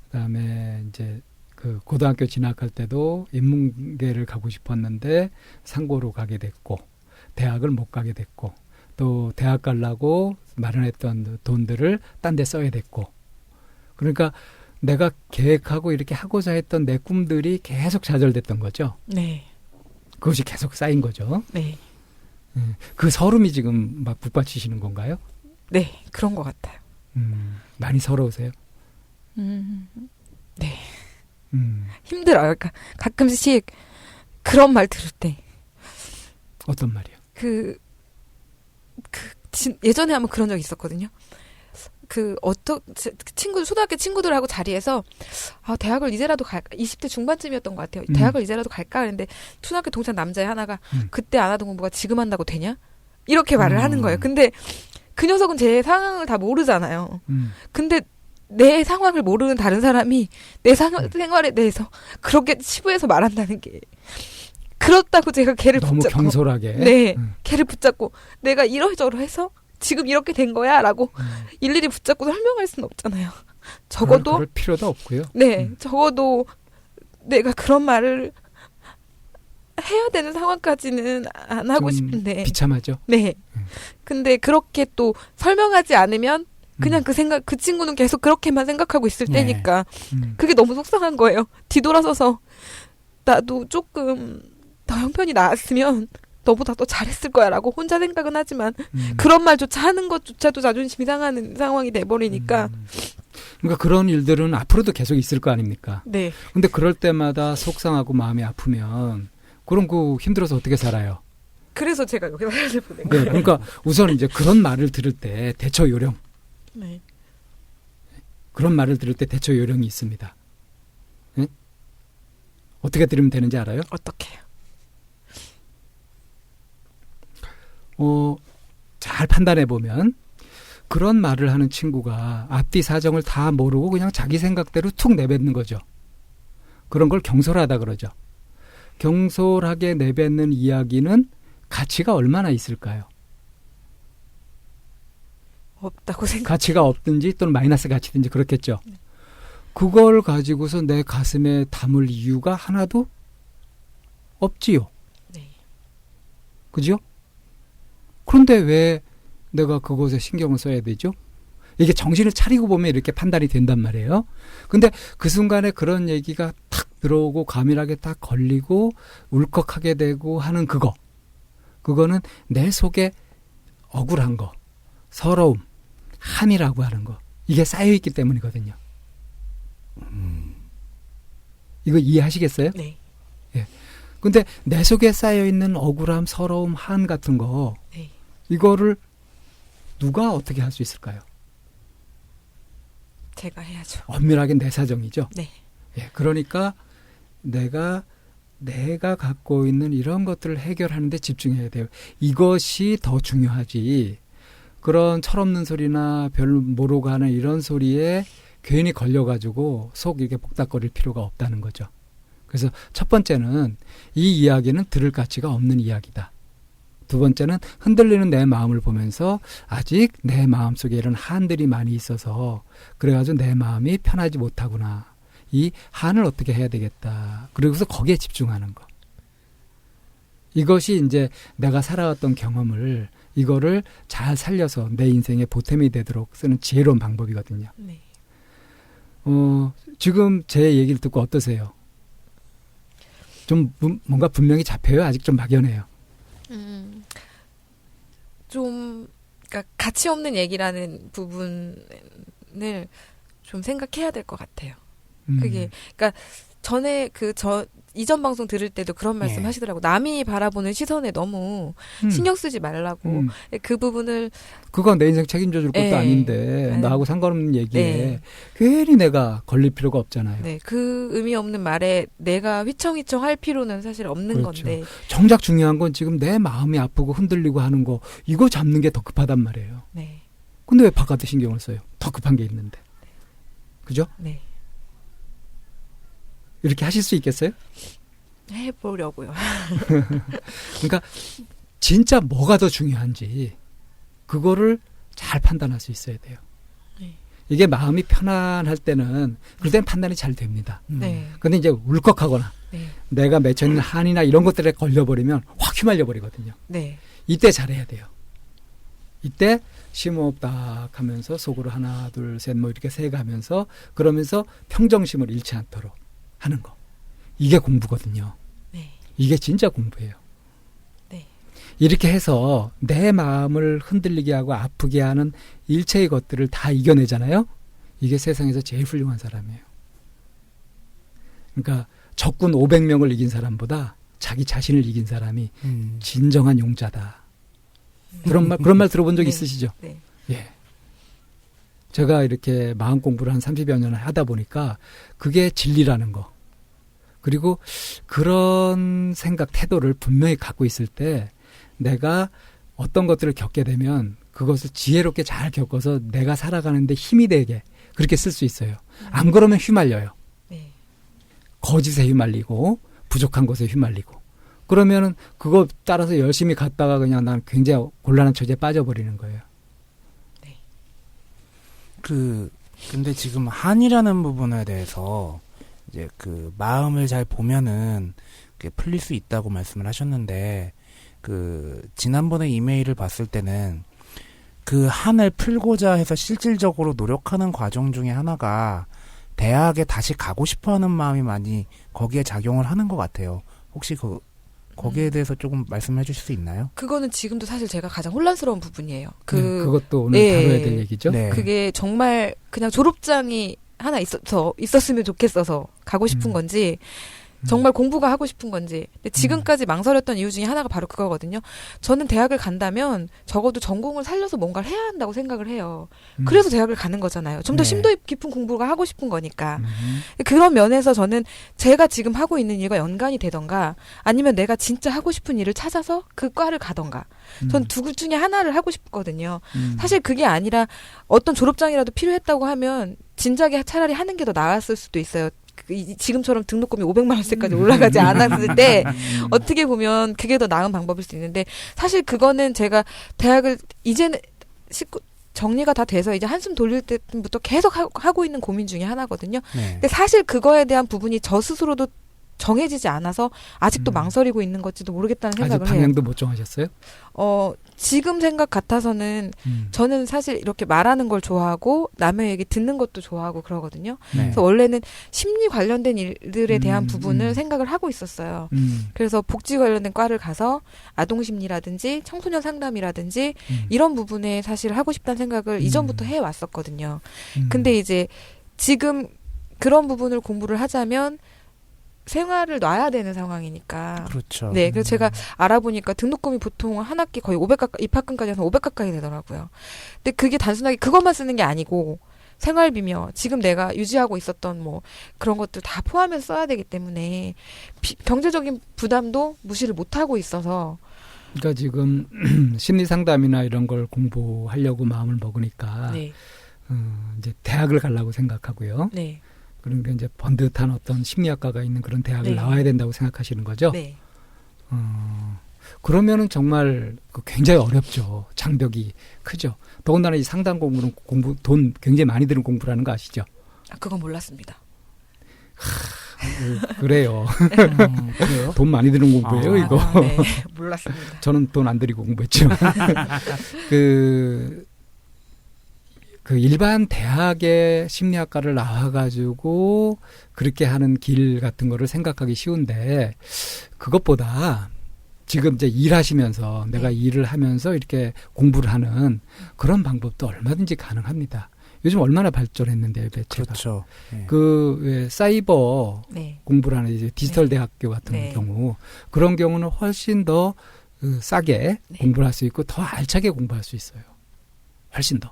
그다음에 이제 그 고등학교 진학할 때도 인문계를 가고 싶었는데 상고로 가게 됐고 대학을 못 가게 됐고 또 대학 가려고 마련했던 돈들을 딴 데 써야 됐고 그러니까 내가 계획하고 이렇게 하고자 했던 내 꿈들이 계속 좌절됐던 거죠. 네. 그것이 계속 쌓인 거죠. 네. 그 서름이 지금 막 북받치시는 건가요? 네. 그런 것 같아요. 많이 서러우세요? 네. 힘들어요. 그러니까 가끔씩 그런 말 들을 때 어떤 말이요? 예전에 한번 그런 적이 있었거든요. 초등학교 친구들하고 자리에서, 대학을 이제라도 갈까, 20대 중반쯤이었던 것 같아요. 대학을 이제라도 갈까 그랬는데, 초등학교 동창 남자애 하나가, 그때 안 하던 공부가 지금 한다고 되냐? 이렇게 말을 하는 거예요. 근데, 그 녀석은 제 상황을 다 모르잖아요. 근데, 내 상황을 모르는 다른 사람이, 내 생활에 대해서, 그렇게 치부해서 말한다는 게, 그렇다고 제가 걔를 너무 붙잡고. 경솔하게. 네. 걔를 붙잡고, 내가 이러저러해서, 지금 이렇게 된 거야 라고 일일이 붙잡고 설명할 수는 없잖아요. 적어도 그럴 필요도 없고요. 네, 적어도 내가 그런 말을 해야 되는 상황까지는 안 하고 싶은데 비참하죠. 네. 근데 그렇게 또 설명하지 않으면 그냥 그 친구는 계속 그렇게만 생각하고 있을 네. 때니까 그게 너무 속상한 거예요. 뒤돌아서서 나도 조금 더 형편이 나았으면 너보다 더 잘했을 거야 라고 혼자 생각은 하지만 그런 말조차 하는 것조차도 자존심이 상하는 상황이 돼버리니까 그러니까 그런 일들은 앞으로도 계속 있을 거 아닙니까? 네. 근데 그럴 때마다 속상하고 마음이 아프면 그럼 힘들어서 어떻게 살아요? 그래서 제가 여기 사연을 보낸 네, 거예요. 그러니까 우선 이제 그런 말을 들을 때 대처 요령 네. 그런 말을 들을 때 대처 요령이 있습니다. 네? 어떻게 들으면 되는지 알아요? 어떻게요? 잘 판단해 보면 그런 말을 하는 친구가 앞뒤 사정을 다 모르고 그냥 자기 생각대로 툭 내뱉는 거죠. 그런 걸 경솔하다 그러죠. 경솔하게 내뱉는 이야기는 가치가 얼마나 있을까요? 없다고 생각. 가치가 없든지 또는 마이너스 가치든지 그렇겠죠. 그걸 가지고서 내 가슴에 담을 이유가 하나도 없지요. 네. 그죠? 그런데 왜 내가 그것에 신경을 써야 되죠? 이게 정신을 차리고 보면 이렇게 판단이 된단 말이에요. 근데 그 순간에 그런 얘기가 탁 들어오고 가밀하게 딱 걸리고 울컥하게 되고 하는 그거는 내 속에 억울한 거, 서러움, 한이라고 하는 거, 이게 쌓여있기 때문이거든요. 이거 이해하시겠어요? 네. 예. 근데 내 속에 쌓여있는 억울함, 서러움, 한 같은 거, 네. 이거를 누가 어떻게 할 수 있을까요? 제가 해야죠. 엄밀하게 내 사정이죠. 네. 예, 그러니까 내가 갖고 있는 이런 것들을 해결하는 데 집중해야 돼요. 이것이 더 중요하지. 그런 철없는 소리나 별 모르고 하는 이런 소리에 괜히 걸려가지고 속 이렇게 복닥거릴 필요가 없다는 거죠. 그래서 첫 번째는 이 이야기는 들을 가치가 없는 이야기다. 두 번째는 흔들리는 내 마음을 보면서 아직 내 마음속에 이런 한들이 많이 있어서 그래가지고 내 마음이 편하지 못하구나. 이 한을 어떻게 해야 되겠다. 그리고서 거기에 집중하는 거. 이것이 이제 내가 살아왔던 경험을 이거를 잘 살려서 내 인생의 보탬이 되도록 쓰는 지혜로운 방법이거든요. 네. 지금 제 얘기를 듣고 어떠세요? 좀 뭔가 분명히 잡혀요? 아직 좀 막연해요. 좀 그러니까 가치 없는 얘기라는 부분을 좀 생각해야 될 것 같아요. 그게 그러니까 전에 이전 방송 들을 때도 그런 말씀 하시더라고. 남이 바라보는 시선에 너무 신경 쓰지 말라고. 그 부분을 그건 내 인생 책임져 줄 것도 아닌데 나하고 상관없는 얘기에 괜히 내가 걸릴 필요가 없잖아요. 네, 그 의미 없는 말에 내가 휘청휘청 할 필요는 사실 없는 그렇죠. 건데. 정작 중요한 건 지금 내 마음이 아프고 흔들리고 하는 거 이거 잡는 게 더 급하단 말이에요. 네. 근데 왜 바깥에 신경을 써요? 더 급한 게 있는데. 그죠? 네. 이렇게 하실 수 있겠어요? 해보려고요. 그러니까 진짜 뭐가 더 중요한지 그거를 잘 판단할 수 있어야 돼요. 네. 이게 마음이 편안할 때는 그럴 때는 판단이 잘 됩니다. 네. 근데 이제 울컥하거나 네. 내가 맺혀있는 한이나 이런 것들에 걸려버리면 확 휘말려 버리거든요. 네. 이때 잘해야 돼요. 이때 심호흡 딱 하면서 속으로 하나 둘 셋 뭐 이렇게 세가면서 그러면서 평정심을 잃지 않도록 하는 거. 이게 공부거든요. 네. 이게 진짜 공부예요. 네. 이렇게 해서 내 마음을 흔들리게 하고 아프게 하는 일체의 것들을 다 이겨내잖아요. 이게 세상에서 제일 훌륭한 사람이에요. 그러니까 적군 500명을 이긴 사람보다 자기 자신을 이긴 사람이 진정한 용자다. 그런 말 들어본 적 네. 있으시죠? 네. 예. 제가 이렇게 마음 공부를 한 30여 년을 하다 보니까 그게 진리라는 거. 그리고 그런 생각, 태도를 분명히 갖고 있을 때 내가 어떤 것들을 겪게 되면 그것을 지혜롭게 잘 겪어서 내가 살아가는데 힘이 되게 그렇게 쓸 수 있어요. 안 그러면 휘말려요. 네. 거짓에 휘말리고 부족한 것에 휘말리고. 그러면은 그거 따라서 열심히 갔다가 그냥 난 굉장히 곤란한 처지에 빠져버리는 거예요. 근데 지금 한이라는 부분에 대해서 이제 그 마음을 잘 보면은 그게 풀릴 수 있다고 말씀을 하셨는데 지난번에 이메일을 봤을 때는 그 한을 풀고자 해서 실질적으로 노력하는 과정 중에 하나가 대학에 다시 가고 싶어 하는 마음이 많이 거기에 작용을 하는 것 같아요. 혹시 거기에 대해서 조금 말씀해 주실 수 있나요? 그거는 지금도 사실 제가 가장 혼란스러운 부분이에요. 그것도 오늘 다뤄야 될 얘기죠. 네. 그게 정말 그냥 졸업장이 하나 있었으면 좋겠어서 가고 싶은 건지 정말 공부가 하고 싶은 건지. 근데 지금까지 망설였던 이유 중에 하나가 바로 그거거든요. 저는 대학을 간다면 적어도 전공을 살려서 뭔가를 해야 한다고 생각을 해요. 그래서 대학을 가는 거잖아요. 좀 더 네. 심도 깊은 공부가 하고 싶은 거니까. 그런 면에서 저는 제가 지금 하고 있는 일과 연관이 되던가 아니면 내가 진짜 하고 싶은 일을 찾아서 그 과를 가던가. 전 두 중에 하나를 하고 싶거든요. 사실 그게 아니라 어떤 졸업장이라도 필요했다고 하면 진작에 차라리 하는 게 더 나았을 수도 있어요. 지금처럼 등록금이 500만 원대까지 올라가지 않았을 때 어떻게 보면 그게 더 나은 방법일 수 있는데 사실 그거는 제가 대학을 이제는 정리가 다 돼서 이제 한숨 돌릴 때부터 계속 하고 있는 고민 중에 하나거든요. 네. 근데 사실 그거에 대한 부분이 저 스스로도 정해지지 않아서 아직도 망설이고 있는 건지도 모르겠다는 아직 생각을 해요. 방향도 못 정하셨어요? 지금 생각 같아서는 저는 사실 이렇게 말하는 걸 좋아하고 남의 얘기 듣는 것도 좋아하고 그러거든요. 네. 그래서 원래는 심리 관련된 일들에 대한 부분을 생각을 하고 있었어요. 그래서 복지 관련된 과를 가서 아동심리라든지 청소년 상담이라든지 이런 부분에 사실 하고 싶다는 생각을 이전부터 해왔었거든요. 근데 이제 지금 그런 부분을 공부를 하자면 생활을 놔야 되는 상황이니까. 그렇죠. 네, 그래서 제가 알아보니까 등록금이 보통 한 학기 거의 500 가까이, 입학금까지 해서 500 가까이 되더라고요. 근데 그게 단순하게 그것만 쓰는 게 아니고 생활비며 지금 내가 유지하고 있었던 뭐 그런 것들 다 포함해서 써야 되기 때문에 경제적인 부담도 무시를 못하고 있어서. 그러니까 지금 심리 상담이나 이런 걸 공부하려고 마음을 먹으니까 네. 이제 대학을 가려고 생각하고요. 네. 그러니까 이제 번듯한 어떤 심리학과가 있는 그런 대학을 네. 나와야 된다고 생각하시는 거죠. 네. 그러면은 정말 굉장히 어렵죠. 장벽이 크죠. 더군다나 이 상담 공부는 돈 굉장히 많이 드는 공부라는 거 아시죠? 그건 몰랐습니다. 그래요. 그래요? 돈 많이 드는 공부예요, 이거. 네. 몰랐습니다. 저는 돈 안 들이고 공부했죠. 그 일반 대학의 심리학과를 나와가지고 그렇게 하는 길 같은 거를 생각하기 쉬운데 그것보다 지금 이제 일하시면서 내가 일을 하면서 이렇게 공부를 하는 그런 방법도 얼마든지 가능합니다. 요즘 얼마나 발전했는데요, 매체가. 그렇죠. 네. 왜 사이버 네. 공부를 하는 이제 디지털 대학교 같은 네. 경우 그런 경우는 훨씬 더 싸게 공부를 할 수 있고 더 알차게 공부할 수 있어요. 훨씬 더.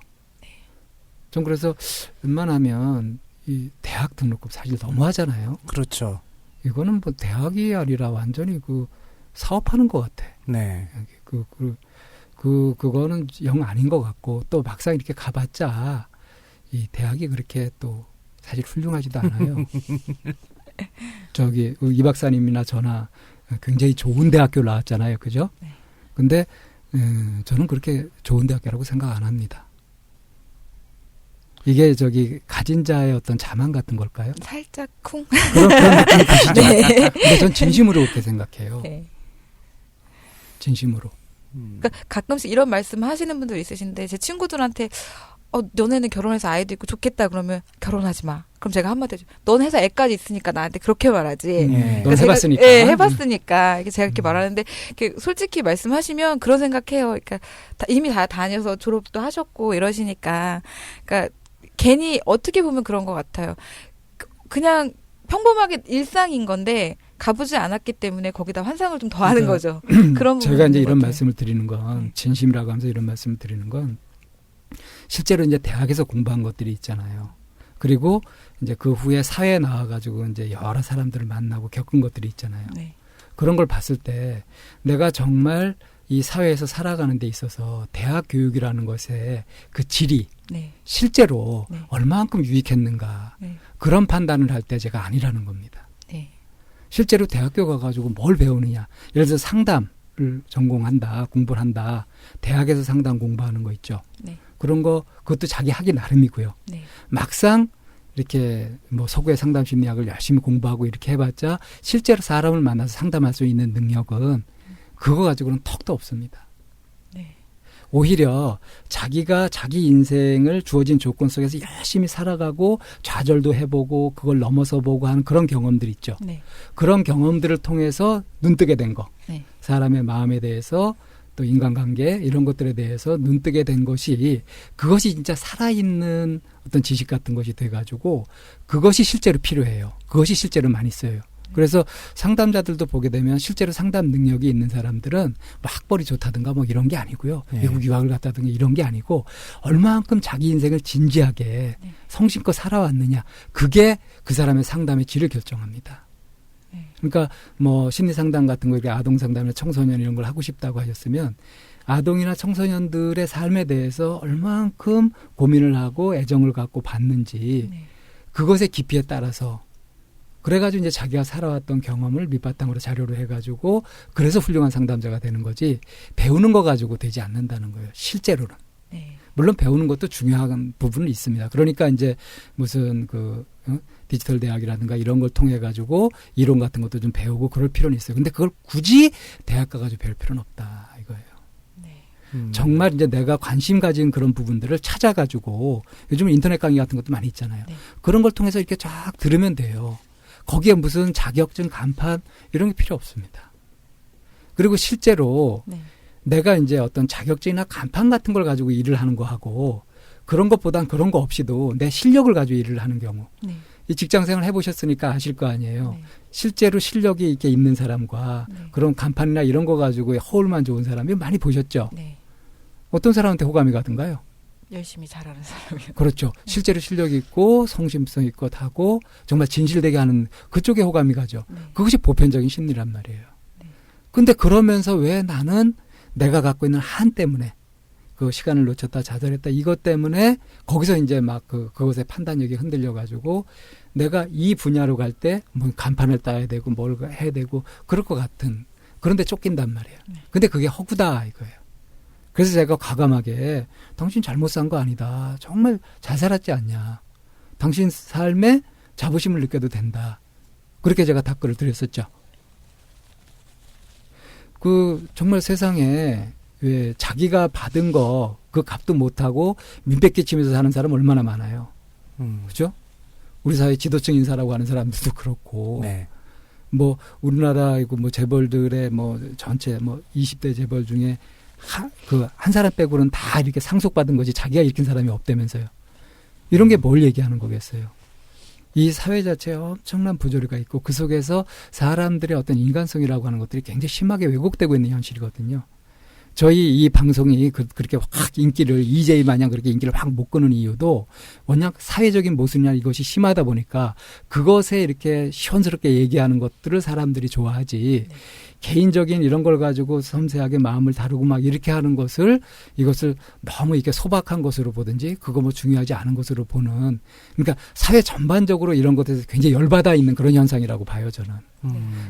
전 그래서 웬만하면 이 대학 등록금 사실 너무하잖아요. 그렇죠. 이거는 뭐 대학이 아니라 완전히 사업하는 것 같아. 네. 그거는 영 아닌 것 같고 또 막상 이렇게 가봤자 이 대학이 그렇게 또 사실 훌륭하지도 않아요. 이 박사님이나 저나 굉장히 좋은 대학교 나왔잖아요, 그죠? 네. 근데 저는 그렇게 좋은 대학교라고 생각 안 합니다. 이게 가진 자의 어떤 자만 같은 걸까요? 살짝 쿵. 그런 느낌이 드시죠? 네. 근데 전 진심으로 그렇게 생각해요. 네. 진심으로. 그러니까 가끔씩 이런 말씀 하시는 분들 있으신데 제 친구들한테 너네는 결혼해서 아이도 있고 좋겠다 그러면 결혼하지 마. 그럼 제가 한마디 해줘. 넌 회사 애까지 있으니까 나한테 그렇게 말하지. 네. 넌 해봤으니까. 네, 해봤으니까. 이렇게 제가 이렇게 말하는데 솔직히 말씀하시면 그런 생각해요. 그러니까 이미 다 다녀서 졸업도 하셨고 이러시니까. 그러니까 괜히 어떻게 보면 그런 것 같아요. 그냥 평범하게 일상인 건데 가보지 않았기 때문에 거기다 환상을 좀 더하는 거죠. 그런 제가 이제 이런 같아요. 말씀을 드리는 건 진심이라고 하면서 이런 말씀을 드리는 건 실제로 이제 대학에서 공부한 것들이 있잖아요. 그리고 이제 그 후에 사회에 나와가지고 이제 여러 사람들을 만나고 겪은 것들이 있잖아요. 네. 그런 걸 봤을 때 내가 정말 이 사회에서 살아가는 데 있어서 대학 교육이라는 것의 그 질이 네. 실제로 네. 얼마만큼 유익했는가 네. 그런 판단을 할 때 제가 아니라는 겁니다. 네. 실제로 대학교 가가지고 뭘 배우느냐. 예를 들어서 상담을 전공한다, 공부를 한다. 대학에서 상담 공부하는 거 있죠. 네. 그런 거 그것도 자기 하기 나름이고요. 네. 막상 이렇게 뭐 서구의 상담 심리학을 열심히 공부하고 이렇게 해봤자 실제로 사람을 만나서 상담할 수 있는 능력은 그거 가지고는 턱도 없습니다. 네. 오히려 자기가 자기 인생을 주어진 조건 속에서 열심히 살아가고 좌절도 해보고 그걸 넘어서 보고 하는 그런 경험들 있죠. 네. 그런 경험들을 통해서 눈뜨게 된 거. 네. 사람의 마음에 대해서 또 인간관계 이런 것들에 대해서 눈뜨게 된 것이 그것이 진짜 살아있는 어떤 지식 같은 것이 돼가지고 그것이 실제로 필요해요. 그것이 실제로 많이 써요. 그래서 상담자들도 보게 되면 실제로 상담 능력이 있는 사람들은 뭐 학벌이 좋다든가 뭐 이런 게 아니고요. 네. 외국 유학을 갔다든가 이런 게 아니고 얼마만큼 자기 인생을 진지하게 네. 성심껏 살아왔느냐. 그게 그 사람의 상담의 질을 결정합니다. 네. 그러니까 뭐 심리 상담 같은 거, 이렇게 아동 상담이나 청소년 이런 걸 하고 싶다고 하셨으면 아동이나 청소년들의 삶에 대해서 얼마만큼 고민을 하고 애정을 갖고 받는지 네. 그것의 깊이에 따라서 그래가지고 이제 자기가 살아왔던 경험을 밑바탕으로 자료로 해가지고 그래서 훌륭한 상담자가 되는 거지 배우는 거 가지고 되지 않는다는 거예요. 실제로는. 네. 물론 배우는 것도 중요한 부분은 있습니다. 그러니까 이제 무슨 디지털 대학이라든가 이런 걸 통해 가지고 이론 같은 것도 좀 배우고 그럴 필요는 있어요. 근데 그걸 굳이 대학 가가지고 배울 필요는 없다 이거예요. 네. 정말 이제 내가 관심 가진 그런 부분들을 찾아가지고 요즘 인터넷 강의 같은 것도 많이 있잖아요. 네. 그런 걸 통해서 이렇게 쫙 들으면 돼요. 거기에 무슨 자격증, 간판 이런 게 필요 없습니다. 그리고 실제로 네. 내가 이제 어떤 자격증이나 간판 같은 걸 가지고 일을 하는 거하고 그런 것보단 그런 거 없이도 내 실력을 가지고 일을 하는 경우. 네. 이 직장생활 해보셨으니까 아실 거 아니에요. 네. 실제로 실력이 이렇게 있는 사람과 네. 그런 간판이나 이런 거 가지고 허울만 좋은 사람이 많이 보셨죠. 네. 어떤 사람한테 호감이 가든가요? 열심히 잘하는 사람이요. 그렇죠. 실제로 실력이 있고 성심성 있고 하고 정말 진실되게 하는 그쪽에 호감이 가죠. 네. 그것이 보편적인 심리란 말이에요. 네. 근데 그러면서 왜 나는 내가 갖고 있는 한 때문에 그 시간을 놓쳤다 좌절했다 이것 때문에 거기서 이제 막 그것의 판단력이 흔들려가지고 내가 이 분야로 갈 때 뭐 간판을 따야 되고 뭘 해야 되고 그럴 것 같은 그런데 쫓긴단 말이에요. 네. 근데 그게 허구다 이거예요. 그래서 제가 과감하게 당신 잘못 산 거 아니다. 정말 잘 살았지 않냐. 당신 삶에 자부심을 느껴도 된다. 그렇게 제가 답글을 드렸었죠. 정말 세상에 왜 자기가 받은 거 그 값도 못하고 민폐 끼치면서 사는 사람 얼마나 많아요. 그죠? 우리 사회 지도층 인사라고 하는 사람들도 그렇고. 네. 뭐 우리나라 뭐 재벌들의 뭐 전체 뭐 20대 재벌 중에 한 사람 빼고는 다 이렇게 상속받은 거지 자기가 일으킨 사람이 없다면서요. 이런 게 뭘 얘기하는 거겠어요. 이 사회 자체에 엄청난 부조리가 있고 그 속에서 사람들의 어떤 인간성이라고 하는 것들이 굉장히 심하게 왜곡되고 있는 현실이거든요. 저희 이 방송이 그렇게 확 인기를 EJ 마냥 그렇게 인기를 확 못 끄는 이유도 워낙 사회적인 모순이나 이것이 심하다 보니까 그것에 이렇게 시원스럽게 얘기하는 것들을 사람들이 좋아하지 네. 개인적인 이런 걸 가지고 섬세하게 마음을 다루고 막 이렇게 하는 것을 이것을 너무 이렇게 소박한 것으로 보든지 그거 뭐 중요하지 않은 것으로 보는 그러니까 사회 전반적으로 이런 것에서 굉장히 열받아 있는 그런 현상이라고 봐요 저는.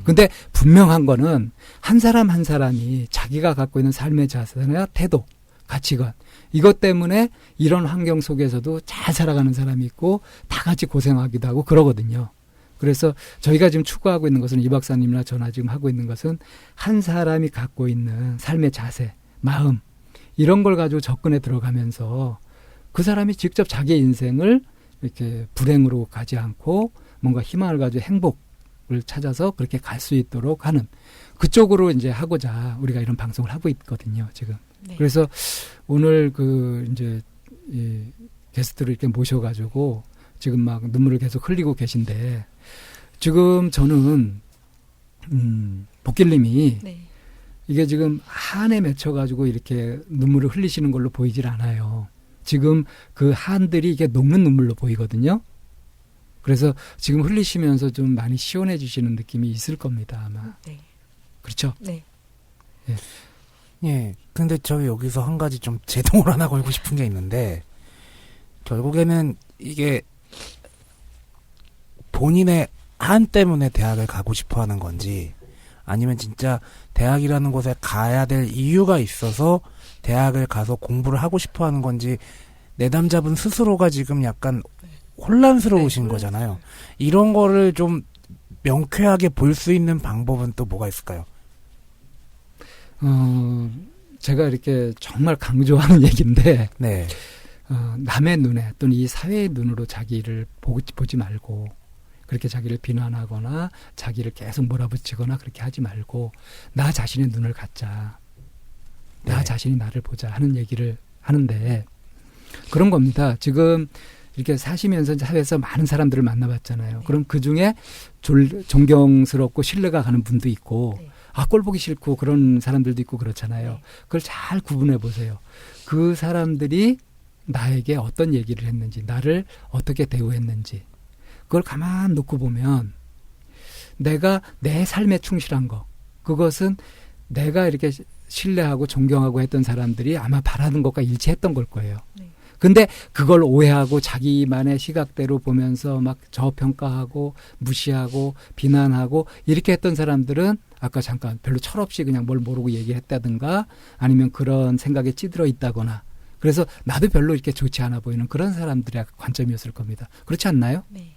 근데 분명한 거는 한 사람 한 사람이 자기가 갖고 있는 삶의 자세나 태도, 가치관 이것 때문에 이런 환경 속에서도 잘 살아가는 사람이 있고 다 같이 고생하기도 하고 그러거든요. 그래서 저희가 지금 추구하고 있는 것은 이 박사님이나 저나 지금 하고 있는 것은 한 사람이 갖고 있는 삶의 자세, 마음 이런 걸 가지고 접근해 들어가면서 그 사람이 직접 자기의 인생을 이렇게 불행으로 가지 않고 뭔가 희망을 가지고 행복을 찾아서 그렇게 갈 수 있도록 하는 그쪽으로 이제 하고자 우리가 이런 방송을 하고 있거든요, 지금. 네. 그래서 오늘 이제 이 게스트를 이렇게 모셔가지고 지금 막 눈물을 계속 흘리고 계신데 지금 저는 복길님이 네. 이게 지금 한에 맺혀가지고 이렇게 눈물을 흘리시는 걸로 보이질 않아요. 지금 그 한들이 이게 녹는 눈물로 보이거든요. 그래서 지금 흘리시면서 좀 많이 시원해지시는 느낌이 있을 겁니다, 아마. 네. 그렇죠? 네. 예. 근데 저 여기서 한 가지 좀 제동을 하나 걸고 싶은 게 있는데 결국에는 이게 본인의 한 때문에 대학을 가고 싶어 하는 건지 아니면 진짜 대학이라는 곳에 가야 될 이유가 있어서 대학을 가서 공부를 하고 싶어 하는 건지 내담자분 스스로가 지금 약간 혼란스러우신 거잖아요. 이런 거를 좀 명쾌하게 볼 수 있는 방법은 또 뭐가 있을까요? 제가 이렇게 정말 강조하는 얘기인데 네. 남의 눈에 또는 이 사회의 눈으로 자기를 보지 말고 그렇게 자기를 비난하거나 자기를 계속 몰아붙이거나 그렇게 하지 말고 나 자신의 눈을 갖자. 나 네. 자신이 나를 보자 하는 얘기를 하는데 그런 겁니다. 지금 이렇게 사시면서 사회에서 많은 사람들을 만나봤잖아요. 그럼 그 중에 존경스럽고 신뢰가 가는 분도 있고, 꼴 보기 싫고 그런 사람들도 있고 그렇잖아요. 그걸 잘 구분해 보세요. 그 사람들이 나에게 어떤 얘기를 했는지, 나를 어떻게 대우했는지, 그걸 가만 놓고 보면 내가 내 삶에 충실한 거, 그것은 내가 이렇게 신뢰하고 존경하고 했던 사람들이 아마 바라는 것과 일치했던 걸 거예요. 근데 그걸 오해하고 자기만의 시각대로 보면서 막 저평가하고 무시하고 비난하고 이렇게 했던 사람들은 아까 잠깐 별로 철없이 그냥 뭘 모르고 얘기했다든가 아니면 그런 생각에 찌들어 있다거나 그래서 나도 별로 이렇게 좋지 않아 보이는 그런 사람들의 관점이었을 겁니다. 그렇지 않나요? 네.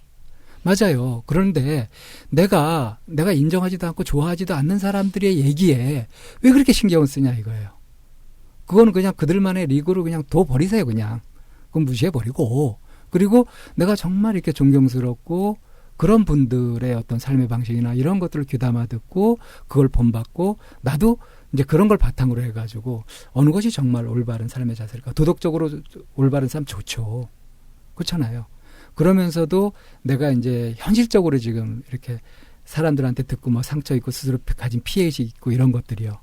맞아요. 그런데 내가 인정하지도 않고 좋아하지도 않는 사람들의 얘기에 왜 그렇게 신경을 쓰냐 이거예요. 그거는 그냥 그들만의 리그로 그냥 둬버리세요. 그냥. 그건 무시해버리고 그리고 내가 정말 이렇게 존경스럽고 그런 분들의 어떤 삶의 방식이나 이런 것들을 귀담아 듣고 그걸 본받고 나도 이제 그런 걸 바탕으로 해가지고 어느 것이 정말 올바른 삶의 자세일까. 도덕적으로 올바른 삶 좋죠. 그렇잖아요. 그러면서도 내가 이제 현실적으로 지금 이렇게 사람들한테 듣고 뭐 상처 있고 스스로 가진 피해의식 있고 이런 것들이요.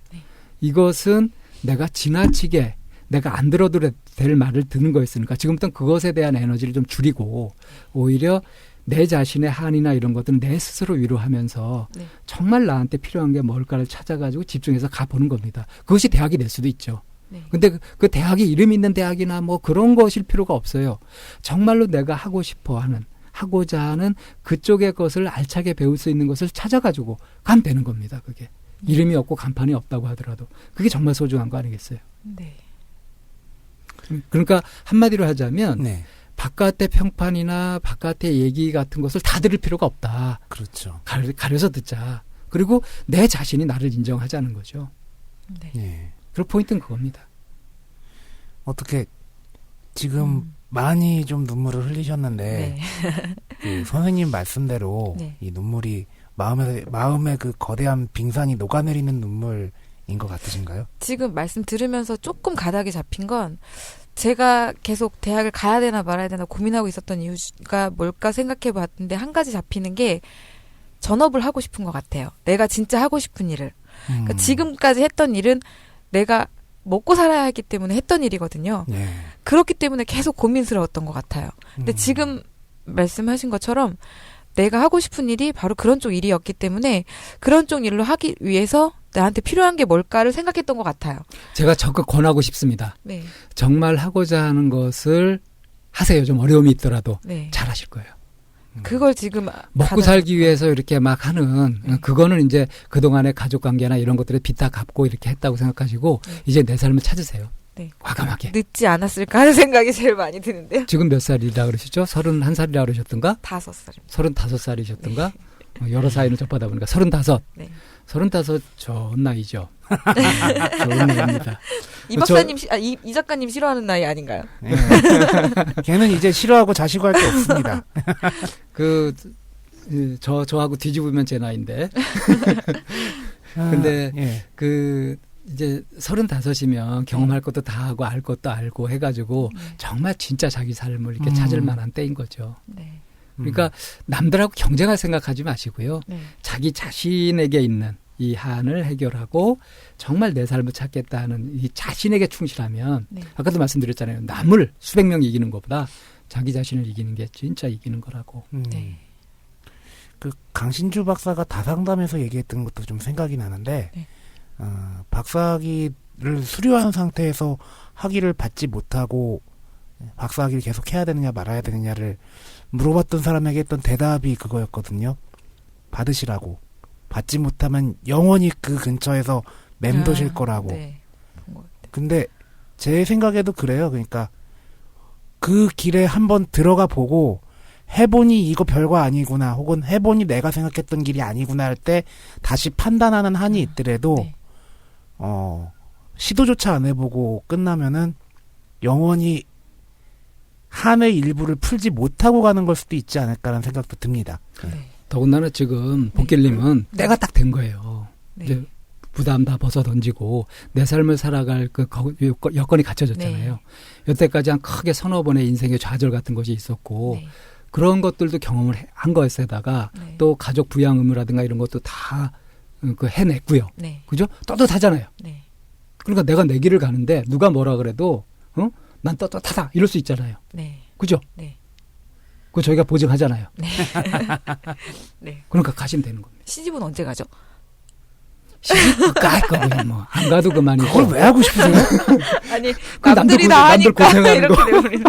이것은 내가 지나치게 내가 안 들어도 될 말을 듣는 거였으니까 지금부터는 그것에 대한 에너지를 좀 줄이고 오히려 내 자신의 한이나 이런 것들은 내 스스로 위로하면서 정말 나한테 필요한 게 뭘까를 찾아가지고 집중해서 가보는 겁니다. 그것이 대학이 될 수도 있죠. 근데 그 대학이 이름 있는 대학이나 뭐 그런 것일 필요가 없어요. 정말로 내가 하고 싶어 하는 하고자 하는 그쪽의 것을 알차게 배울 수 있는 것을 찾아가지고 가면 되는 겁니다. 그게. 이름이 없고 간판이 없다고 하더라도 그게 정말 소중한 거 아니겠어요? 네. 그러니까 한마디로 하자면 바깥의 평판이나 바깥의 얘기 같은 것을 다 들을 필요가 없다. 그렇죠. 가려서 듣자. 그리고 내 자신이 나를 인정하자는 거죠. 네. 그리고 포인트는 그겁니다. 어떻게 지금 많이 좀 눈물을 흘리셨는데 그 선생님 말씀대로 이 눈물이 마음에 그 거대한 빙산이 녹아내리는 눈물인 것 같으신가요? 지금 말씀 들으면서 조금 가닥이 잡힌 건 제가 계속 대학을 가야 되나 말아야 되나 고민하고 있었던 이유가 뭘까 생각해 봤는데 한 가지 잡히는 게 전업을 하고 싶은 것 같아요. 내가 진짜 하고 싶은 일을. 그러니까 지금까지 했던 일은 내가 먹고 살아야 하기 때문에 했던 일이거든요. 그렇기 때문에 계속 고민스러웠던 것 같아요. 근데 지금 말씀하신 것처럼 내가 하고 싶은 일이 바로 그런 쪽 일이었기 때문에 그런 쪽 일로 하기 위해서 나한테 필요한 게 뭘까를 생각했던 것 같아요. 제가 적극 권하고 싶습니다. 네. 정말 하고자 하는 것을 하세요. 좀 어려움이 있더라도 잘 하실 거예요. 그걸 지금 먹고 살기 위해서 이렇게 막 하는 그거는 이제 그동안의 가족관계나 이런 것들에 빚다 갚고 이렇게 했다고 생각하시고 이제 내 삶을 찾으세요. 과감하게. 늦지 않았을까 하는 생각이 제일 많이 드는데요. 지금 몇 살이라 그러시죠? 31살이라 그러셨던가? 5살입니다. 35살이셨던가? 여러 사이를 접하다 보니까 35. 35 좋은 나이죠. 좋은 나이입니다. 이 박사님, 이 작가님 싫어하는 나이 아닌가요? 걔는 이제 싫어하고 자시고 할 게 없습니다. 저하고 뒤집으면 제 나이인데. 근데, 이제 35이면 경험할 것도 다 하고 알 것도 알고 해가지고 정말 진짜 자기 삶을 이렇게 찾을 만한 때인 거죠. 그러니까 남들하고 경쟁할 생각하지 마시고요. 자기 자신에게 있는 이 한을 해결하고 정말 내 삶을 찾겠다는 이 자신에게 충실하면 아까도 말씀드렸잖아요. 남을 수백 명 이기는 것보다 자기 자신을 이기는 게 진짜 이기는 거라고. 그 강신주 박사가 다상담에서 얘기했던 것도 좀 생각이 나는데 박사학위를 수료한 상태에서 학위를 받지 못하고 박사학위를 계속 해야 되느냐 말아야 되느냐를 물어봤던 사람에게 했던 대답이 그거였거든요. 받으시라고. 받지 못하면 영원히 그 근처에서 맴도실 거라고. 근데 제 생각에도 그래요. 그러니까 그 길에 한번 들어가 보고 해보니 이거 별거 아니구나 혹은 해보니 내가 생각했던 길이 아니구나 할 때 다시 판단하는 한이 있더라도 시도조차 안 해보고 끝나면은 영원히 한의 일부를 풀지 못하고 가는 걸 수도 있지 않을까라는 생각도 듭니다. 더군다나 지금 복길님은 때가 딱 된 거예요. 이제 부담 다 벗어 던지고 내 삶을 살아갈 그 여건이 갖춰졌잖아요. 네. 여태까지 한 크게 서너 번의 인생의 좌절 같은 것이 있었고 네. 그런 것들도 경험을 한 것에다가 네. 또 가족 부양 의무라든가 이런 것도 다 해냈고요. 네. 그죠? 떳떳하잖아요. 네. 그러니까 내가 내 길을 가는데 누가 뭐라 그래도 난 떳떳하다 이럴 수 있잖아요. 네. 그죠? 네. 그거 저희가 보증하잖아요. 네. 네. 그러니까 가시면 되는 겁니다. 시집은 언제 가죠? 시집 갈 거고요. 뭐 안 가도 그만이고. 그걸 왜 하고 싶으세요? 아니 그 남들이 다 남들 하니까 고생하는 이렇게 거. 되버리는.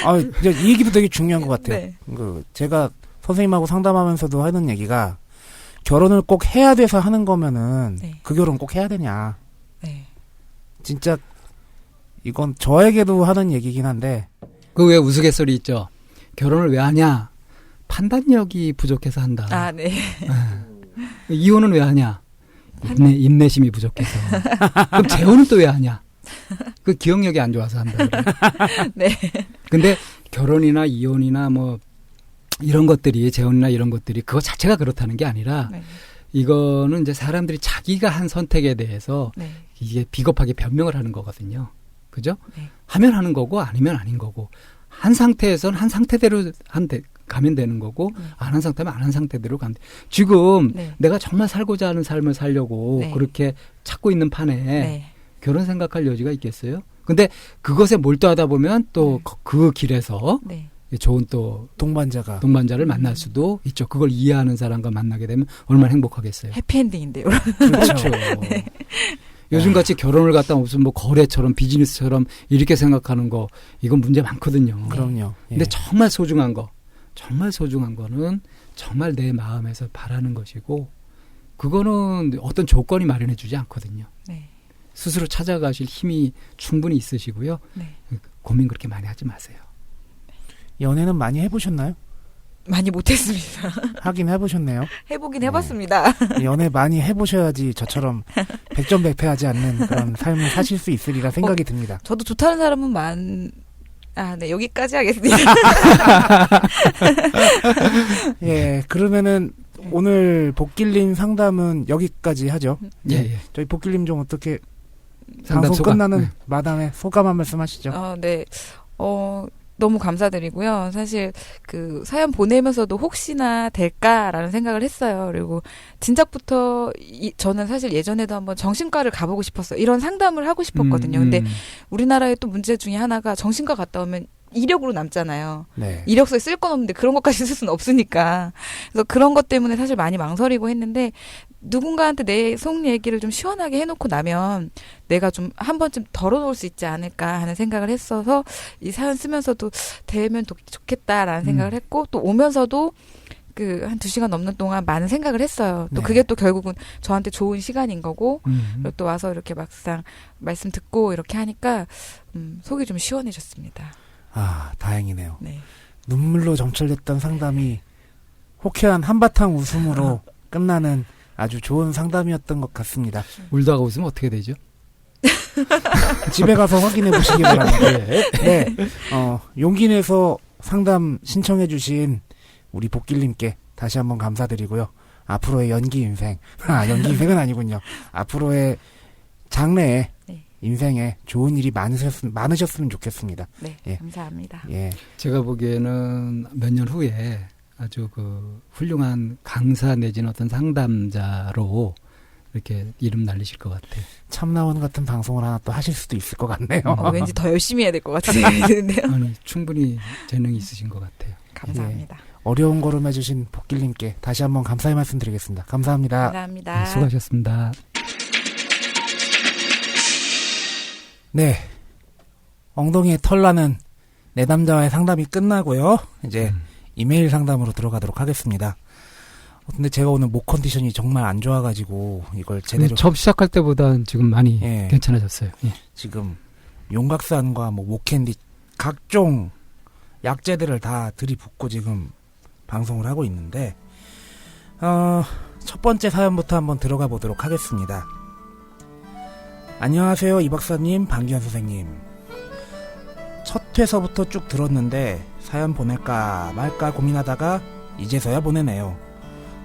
아, 이제 이 얘기도 되게 중요한 것 같아요. 네. 제가 선생님하고 상담하면서도 하는 얘기가 결혼을 꼭 해야 돼서 하는 거면은 네. 그 결혼 꼭 해야 되냐. 네. 진짜 이건 저에게도 하는 얘기긴 한데 그 왜 우스갯소리 있죠. 결혼을 왜 하냐? 판단력이 부족해서 한다. 아, 네. 이혼은 왜 하냐? 인내심이 부족해서. 그럼 재혼은 또 왜 하냐? 그 기억력이 안 좋아서 한다. 그래요. 네. 근데 결혼이나 이혼이나 뭐 이런 것들이 재혼이나 이런 것들이 그거 자체가 그렇다는 게 아니라 네. 이거는 이제 사람들이 자기가 한 선택에 대해서 네. 이게 비겁하게 변명을 하는 거거든요. 그죠? 네. 하면 하는 거고 아니면 아닌 거고 한 상태에서는 한 상태대로 가면 되는 거고 안 한 상태면 안 한 상태대로 가면 돼. 지금 네. 내가 정말 살고자 하는 삶을 살려고 네. 그렇게 찾고 있는 판에 네. 결혼 생각할 여지가 있겠어요? 근데 그것에 몰두하다 보면 또 그 길에서 네. 좋은 또 동반자를 만날 수도 있죠. 그걸 이해하는 사람과 만나게 되면 얼마나 행복하겠어요. 해피엔딩인데요. 그렇죠. 요즘같이 결혼을 갖다 무슨 뭐 거래처럼 비즈니스처럼 이렇게 생각하는 거 이건 문제 많거든요. 그럼요. 예. 근데 정말 소중한 거는 정말 내 마음에서 바라는 것이고 그거는 어떤 조건이 마련해 주지 않거든요. 네. 스스로 찾아가실 힘이 충분히 있으시고요. 네. 고민 그렇게 많이 하지 마세요. 연애는 많이 해보셨나요? 많이 못했습니다. 하긴 해보셨네요. 해보긴 해봤습니다. 연애 많이 해보셔야지 저처럼 백전백패하지 않는 그런 삶을 사실 수 있으리라 생각이 듭니다. 저도 좋다는 사람은 네, 여기까지 하겠습니다. 예, 그러면은 오늘 복길님 상담은 여기까지 하죠. 예. 저희 복길님 좀 어떻게 상담 방송 소감. 끝나는 네. 마담에 소감 한 말씀 하시죠. 네. 너무 감사드리고요. 사실 그 사연 보내면서도 혹시나 될까라는 생각을 했어요. 그리고 진작부터 저는 사실 예전에도 한번 정신과를 가보고 싶었어요. 이런 상담을 하고 싶었거든요. 근데 우리나라의 또 문제 중에 하나가 정신과 갔다 오면 이력으로 남잖아요. 네. 이력서에 쓸 건 없는데 그런 것까지 쓸 수는 없으니까. 그래서 그런 것 때문에 사실 많이 망설이고 했는데 누군가한테 내 속 얘기를 좀 시원하게 해놓고 나면 내가 좀 한 번쯤 덜어놓을 수 있지 않을까 하는 생각을 했어서 이 사연 쓰면서도 되면 좋겠다라는 생각을 했고 또 오면서도 한 2시간 넘는 동안 많은 생각을 했어요. 또 네. 그게 또 결국은 저한테 좋은 시간인 거고 그리고 또 와서 이렇게 막상 말씀 듣고 이렇게 하니까 속이 좀 시원해졌습니다. 아, 다행이네요. 네. 눈물로 점철됐던 상담이 호쾌한 한바탕 웃음으로 끝나는 아주 좋은 상담이었던 것 같습니다. 울다가 웃으면 어떻게 되죠? 집에 가서 확인해 보시기 바랍니다. 네. 용기 내서 상담 신청해 주신 우리 복길님께 다시 한번 감사드리고요. 앞으로의 연기 인생은 아니군요. 앞으로의 장래에 네. 인생에 좋은 일이 많으셨으면 좋겠습니다. 네, 예. 감사합니다. 예. 제가 보기에는 몇 년 후에 아주 훌륭한 강사 내지는 어떤 상담자로 이렇게 이름 날리실 것 같아요. 참나원 같은 방송을 하나 또 하실 수도 있을 것 같네요. 왠지 더 열심히 해야 될 것 같은 생각이 드는데요. 아니, 충분히 재능이 있으신 것 같아요. 감사합니다. 어려운 걸음 해주신 복길님께 다시 한번 감사의 말씀 드리겠습니다. 감사합니다. 감사합니다. 네, 수고하셨습니다. 네. 엉덩이에 털 나는 내담자와의 상담이 끝나고요. 이제 이메일 상담으로 들어가도록 하겠습니다. 근데 제가 오늘 목 컨디션이 정말 안 좋아가지고 이걸 제대로 처음 시작할 때보다는 지금 많이 예. 괜찮아졌어요. 예. 지금 용각산과 목캔디 각종 약재들을 다 들이붓고 지금 방송을 하고 있는데 첫 번째 사연부터 한번 들어가 보도록 하겠습니다. 안녕하세요, 이 박사님, 방기현 선생님. 첫 회서부터 쭉 들었는데 사연 보낼까 말까 고민하다가 이제서야 보내네요.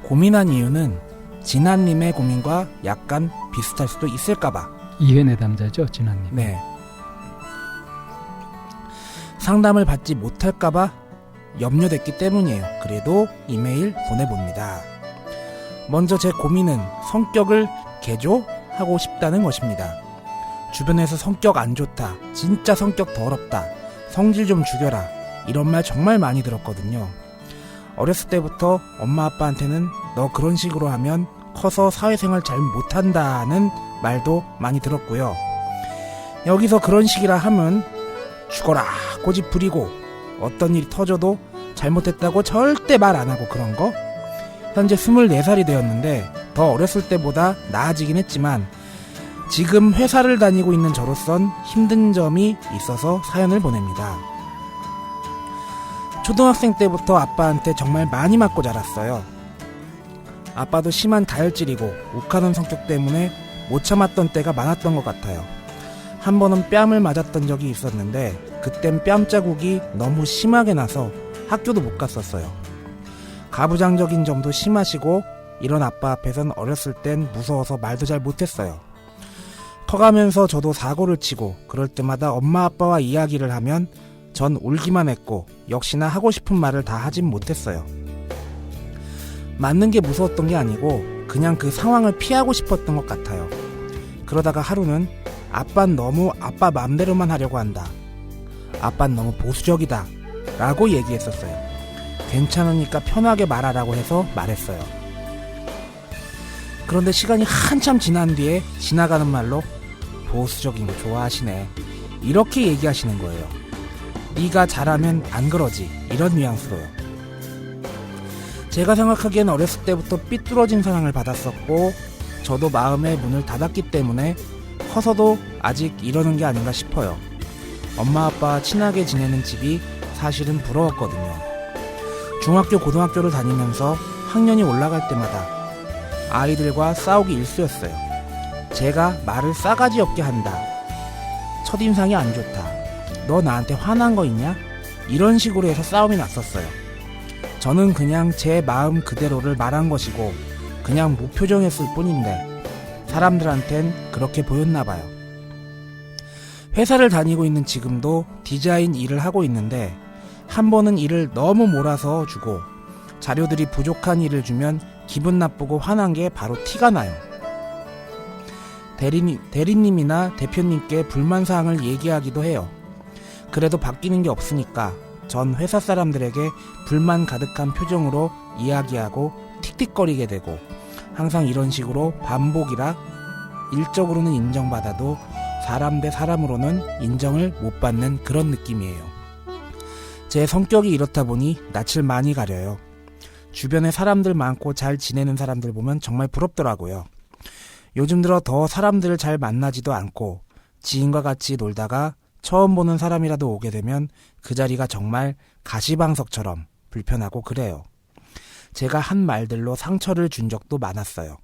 고민한 이유는 진아님의 고민과 약간 비슷할 수도 있을까봐. 이회 내담자죠, 진아님. 네. 상담을 받지 못할까봐 염려됐기 때문이에요. 그래도 이메일 보내봅니다. 먼저 제 고민은 성격을 개조하고 싶다는 것입니다. 주변에서 성격 안 좋다, 진짜 성격 더럽다, 성질 좀 죽여라, 이런 말 정말 많이 들었거든요. 어렸을 때부터 엄마 아빠한테는 너 그런 식으로 하면 커서 사회생활 잘 못한다는 말도 많이 들었고요. 여기서 그런 식이라 하면 죽어라 고집 부리고 어떤 일이 터져도 잘못했다고 절대 말 안 하고 그런 거. 현재 24살이 되었는데 더 어렸을 때보다 나아지긴 했지만 지금 회사를 다니고 있는 저로선 힘든 점이 있어서 사연을 보냅니다. 초등학생 때부터 아빠한테 정말 많이 맞고 자랐어요. 아빠도 심한 다혈질이고 욱하는 성격 때문에 못 참았던 때가 많았던 것 같아요. 한 번은 뺨을 맞았던 적이 있었는데 그땐 뺨 자국이 너무 심하게 나서 학교도 못 갔었어요. 가부장적인 점도 심하시고 이런 아빠 앞에선 어렸을 땐 무서워서 말도 잘 못했어요. 커가면서 저도 사고를 치고 그럴 때마다 엄마 아빠와 이야기를 하면 전 울기만 했고 역시나 하고 싶은 말을 다 하진 못했어요. 맞는 게 무서웠던 게 아니고 그냥 그 상황을 피하고 싶었던 것 같아요. 그러다가 하루는 아빠는 너무 아빠 맘대로만 하려고 한다, 아빠는 너무 보수적이다 라고 얘기했었어요. 괜찮으니까 편하게 말하라고 해서 말했어요. 그런데 시간이 한참 지난 뒤에 지나가는 말로 보수적인 거 좋아하시네 이렇게 얘기하시는 거예요. 네가 잘하면 안 그러지, 이런 뉘앙스로요. 제가 생각하기엔 어렸을 때부터 삐뚤어진 사랑을 받았었고 저도 마음의 문을 닫았기 때문에 커서도 아직 이러는 게 아닌가 싶어요. 엄마 아빠 친하게 지내는 집이 사실은 부러웠거든요. 중학교 고등학교를 다니면서 학년이 올라갈 때마다 아이들과 싸우기 일쑤였어요. 제가 말을 싸가지 없게 한다, 첫인상이 안 좋다, 너 나한테 화난 거 있냐, 이런 식으로 해서 싸움이 났었어요. 저는 그냥 제 마음 그대로를 말한 것이고 그냥 무표정했을 뿐인데 사람들한텐 그렇게 보였나 봐요. 회사를 다니고 있는 지금도 디자인 일을 하고 있는데 한 번은 일을 너무 몰아서 주고 자료들이 부족한 일을 주면 기분 나쁘고 화난 게 바로 티가 나요. 대리님이나 대표님께 불만사항을 얘기하기도 해요. 그래도 바뀌는 게 없으니까 전 회사 사람들에게 불만 가득한 표정으로 이야기하고 틱틱거리게 되고 항상 이런 식으로 반복이라 일적으로는 인정받아도 사람 대 사람으로는 인정을 못 받는 그런 느낌이에요. 제 성격이 이렇다 보니 낯을 많이 가려요. 주변에 사람들 많고 잘 지내는 사람들 보면 정말 부럽더라고요. 요즘 들어 더 사람들을 잘 만나지도 않고 지인과 같이 놀다가 처음 보는 사람이라도 오게 되면 그 자리가 정말 가시방석처럼 불편하고 그래요. 제가 한 말들로 상처를 준 적도 많았어요.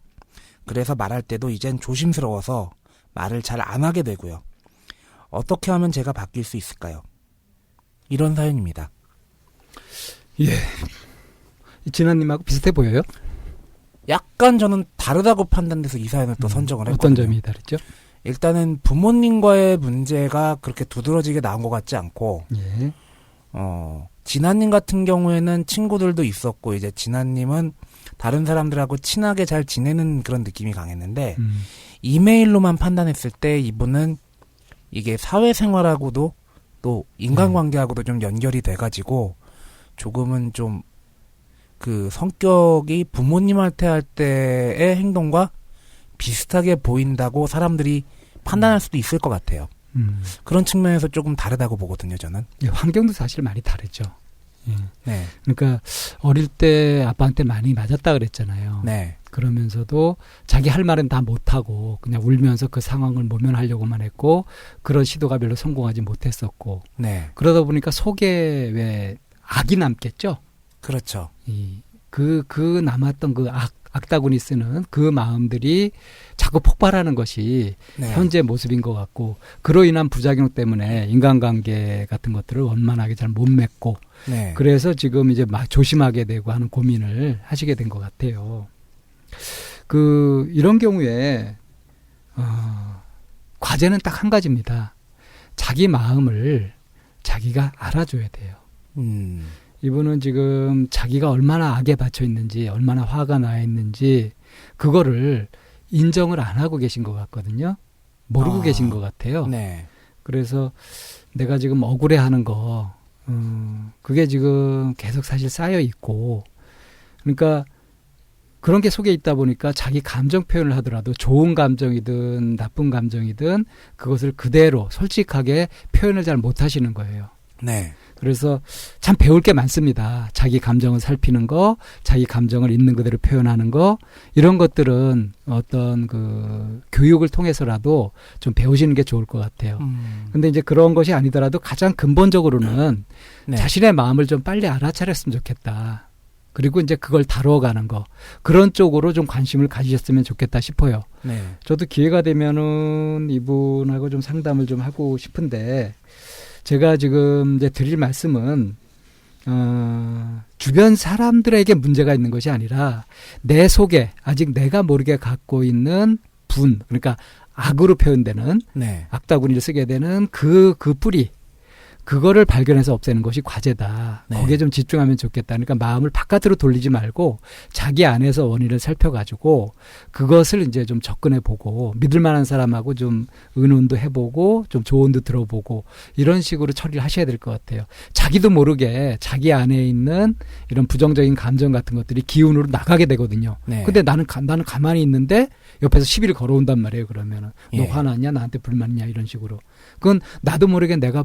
그래서 말할 때도 이젠 조심스러워서 말을 잘 안 하게 되고요. 어떻게 하면 제가 바뀔 수 있을까요? 이런 사연입니다. 예. 진아님하고 비슷해 보여요? 약간 저는 다르다고 판단돼서 이 사연을 또 선정을 했거든요. 어떤 점이 다르죠? 일단은 부모님과의 문제가 그렇게 두드러지게 나온 것 같지 않고, 예. 진아님 같은 경우에는 친구들도 있었고, 이제 진아님은 다른 사람들하고 친하게 잘 지내는 그런 느낌이 강했는데, 이메일로만 판단했을 때 이분은 이게 사회생활하고도 또 인간관계하고도 좀 연결이 돼가지고, 조금은 좀 그 성격이 부모님한테 할 때의 행동과 비슷하게 보인다고 사람들이 판단할 수도 있을 것 같아요. 그런 측면에서 조금 다르다고 보거든요, 저는. 예, 환경도 사실 많이 다르죠. 예. 네. 그러니까 어릴 때 아빠한테 많이 맞았다 그랬잖아요. 네. 그러면서도 자기 할 말은 다 못하고 그냥 울면서 그 상황을 모면하려고만 했고 그런 시도가 별로 성공하지 못했었고 네. 그러다 보니까 속에 왜 악이 남겠죠. 그렇죠. 그 남았던 그 악다구니 쓰는 그 마음들이 자꾸 폭발하는 것이 네. 현재 모습인 것 같고 그로 인한 부작용 때문에 인간관계 같은 것들을 원만하게 잘 못 맺고 네. 그래서 지금 이제 막 조심하게 되고 하는 고민을 하시게 된 것 같아요. 이런 경우에 과제는 딱 한 가지입니다. 자기 마음을 자기가 알아줘야 돼요. 이분은 지금 자기가 얼마나 악에 받쳐 있는지, 얼마나 화가 나 있는지 그거를 인정을 안 하고 계신 것 같거든요. 모르고 계신 것 같아요. 네. 그래서 내가 지금 억울해하는 거, 그게 지금 계속 사실 쌓여 있고, 그러니까 그런 게 속에 있다 보니까 자기 감정 표현을 하더라도 좋은 감정이든 나쁜 감정이든 그것을 그대로 솔직하게 표현을 잘 못하시는 거예요. 네. 그래서 참 배울 게 많습니다. 자기 감정을 살피는 거, 자기 감정을 있는 그대로 표현하는 거, 이런 것들은 어떤 그 교육을 통해서라도 좀 배우시는 게 좋을 것 같아요. 근데 이제 그런 것이 아니더라도 가장 근본적으로는 네. 자신의 마음을 좀 빨리 알아차렸으면 좋겠다. 그리고 이제 그걸 다뤄가는 거, 그런 쪽으로 좀 관심을 가지셨으면 좋겠다 싶어요. 네. 저도 기회가 되면은 이분하고 좀 상담을 좀 하고 싶은데, 제가 지금 이제 드릴 말씀은, 주변 사람들에게 문제가 있는 것이 아니라 내 속에 아직 내가 모르게 갖고 있는 분, 그러니까 악으로 표현되는, 네. 악다구니를 쓰게 되는 그 뿌리, 그거를 발견해서 없애는 것이 과제다. 네. 거기에 좀 집중하면 좋겠다. 그러니까 마음을 바깥으로 돌리지 말고 자기 안에서 원인을 살펴가지고 그것을 이제 좀 접근해 보고 믿을 만한 사람하고 좀 의논도 해보고 좀 조언도 들어보고 이런 식으로 처리를 하셔야 될 것 같아요. 자기도 모르게 자기 안에 있는 이런 부정적인 감정 같은 것들이 기운으로 나가게 되거든요. 네. 근데 나는 가만히 있는데 옆에서 시비를 걸어온단 말이에요. 그러면은 너 예. 화났냐? 나한테 불만이냐? 이런 식으로. 그건 나도 모르게 내가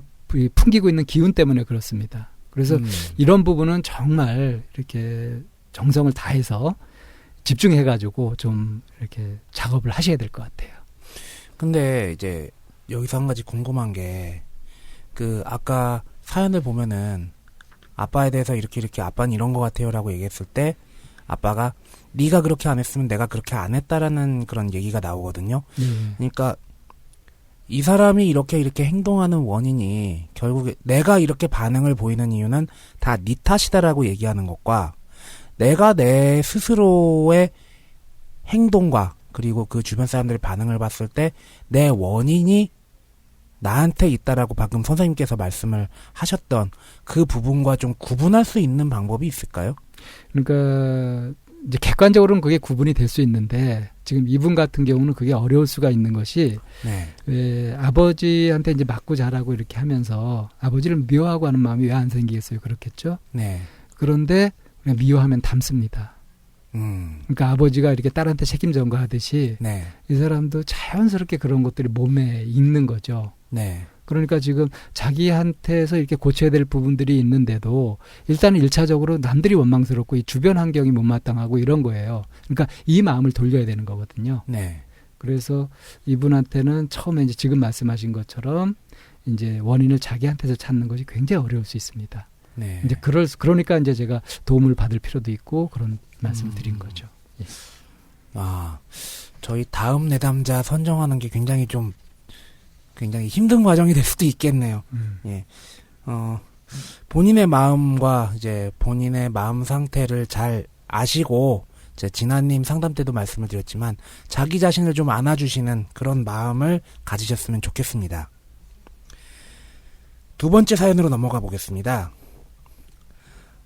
풍기고 있는 기운 때문에 그렇습니다. 그래서 이런 부분은 정말 이렇게 정성을 다해서 집중해가지고 좀 이렇게 작업을 하셔야 될 것 같아요. 근데 이제 여기서 한 가지 궁금한 게, 그 아까 사연을 보면은 아빠에 대해서 이렇게 아빠는 이런 것 같아요라고 얘기했을 때 아빠가 네가 그렇게 안 했으면 내가 그렇게 안 했다라는 그런 얘기가 나오거든요. 그러니까 이 사람이 이렇게 행동하는 원인이 결국에 내가 이렇게 반응을 보이는 이유는 다 네 탓이다라고 얘기하는 것과 내가 내 스스로의 행동과 그리고 그 주변 사람들의 반응을 봤을 때 내 원인이 나한테 있다라고 방금 선생님께서 말씀을 하셨던 그 부분과 좀 구분할 수 있는 방법이 있을까요? 그러니까 이제 객관적으로는 그게 구분이 될 수 있는데 지금 이분 같은 경우는 그게 어려울 수가 있는 것이 왜 아버지한테 이제 맞고 자라고 이렇게 하면서 아버지를 미워하고 하는 마음이 왜 안 생기겠어요? 그렇겠죠? 네. 그런데 그냥 미워하면 닮습니다. 그러니까 아버지가 이렇게 딸한테 책임 전가하듯이 네. 이 사람도 자연스럽게 그런 것들이 몸에 있는 거죠. 네. 그러니까 지금 자기한테서 이렇게 고쳐야 될 부분들이 있는데도 일단은 1차적으로 남들이 원망스럽고 이 주변 환경이 못마땅하고 이런 거예요. 그러니까 이 마음을 돌려야 되는 거거든요. 네. 그래서 이분한테는 처음에 이제 지금 말씀하신 것처럼 이제 원인을 자기한테서 찾는 것이 굉장히 어려울 수 있습니다. 네. 이제 그러니까 이제 제가 도움을 받을 필요도 있고 그런 말씀을 드린 거죠. 예. 저희 다음 내담자 선정하는 게 굉장히 힘든 과정이 될 수도 있겠네요. 예. 본인의 마음과 이제 본인의 마음 상태를 잘 아시고, 이제 진아님 상담 때도 말씀을 드렸지만, 자기 자신을 좀 안아주시는 그런 마음을 가지셨으면 좋겠습니다. 두 번째 사연으로 넘어가 보겠습니다.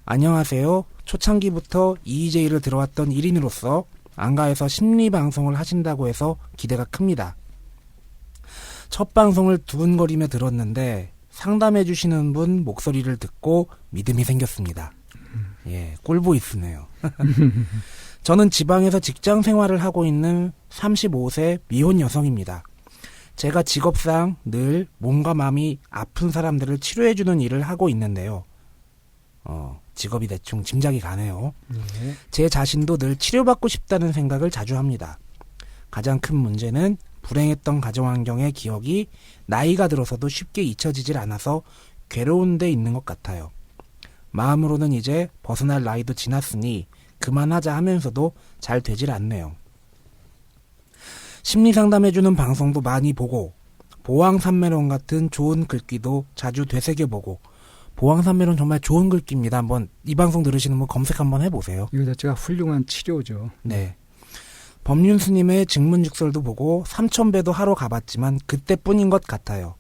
안녕하세요. 초창기부터 EJ를 들어왔던 1인으로서 안가에서 심리방송을 하신다고 해서 기대가 큽니다. 첫 방송을 두근거리며 들었는데 상담해주시는 분 목소리를 듣고 믿음이 생겼습니다. 예, 꿀보이스네요. 저는 지방에서 직장 생활을 하고 있는 35세 미혼 여성입니다. 제가 직업상 늘 몸과 마음이 아픈 사람들을 치료해주는 일을 하고 있는데요. 직업이 대충 짐작이 가네요. 제 자신도 늘 치료받고 싶다는 생각을 자주 합니다. 가장 큰 문제는 불행했던 가정환경의 기억이 나이가 들어서도 쉽게 잊혀지질 않아서 괴로운 데 있는 것 같아요. 마음으로는 이제 벗어날 나이도 지났으니 그만하자 하면서도 잘 되질 않네요. 심리상담해주는 방송도 많이 보고 보왕산메론 같은 좋은 글귀도 자주 되새겨보고, 보왕산메론 정말 좋은 글귀입니다. 한번 이 방송 들으시는 분 검색 한번 해보세요. 이거 자체가 훌륭한 치료죠. 네. 법륜스님의 증문즉설도 보고 삼천배도 하러 가봤지만 그때뿐인 것 같아요.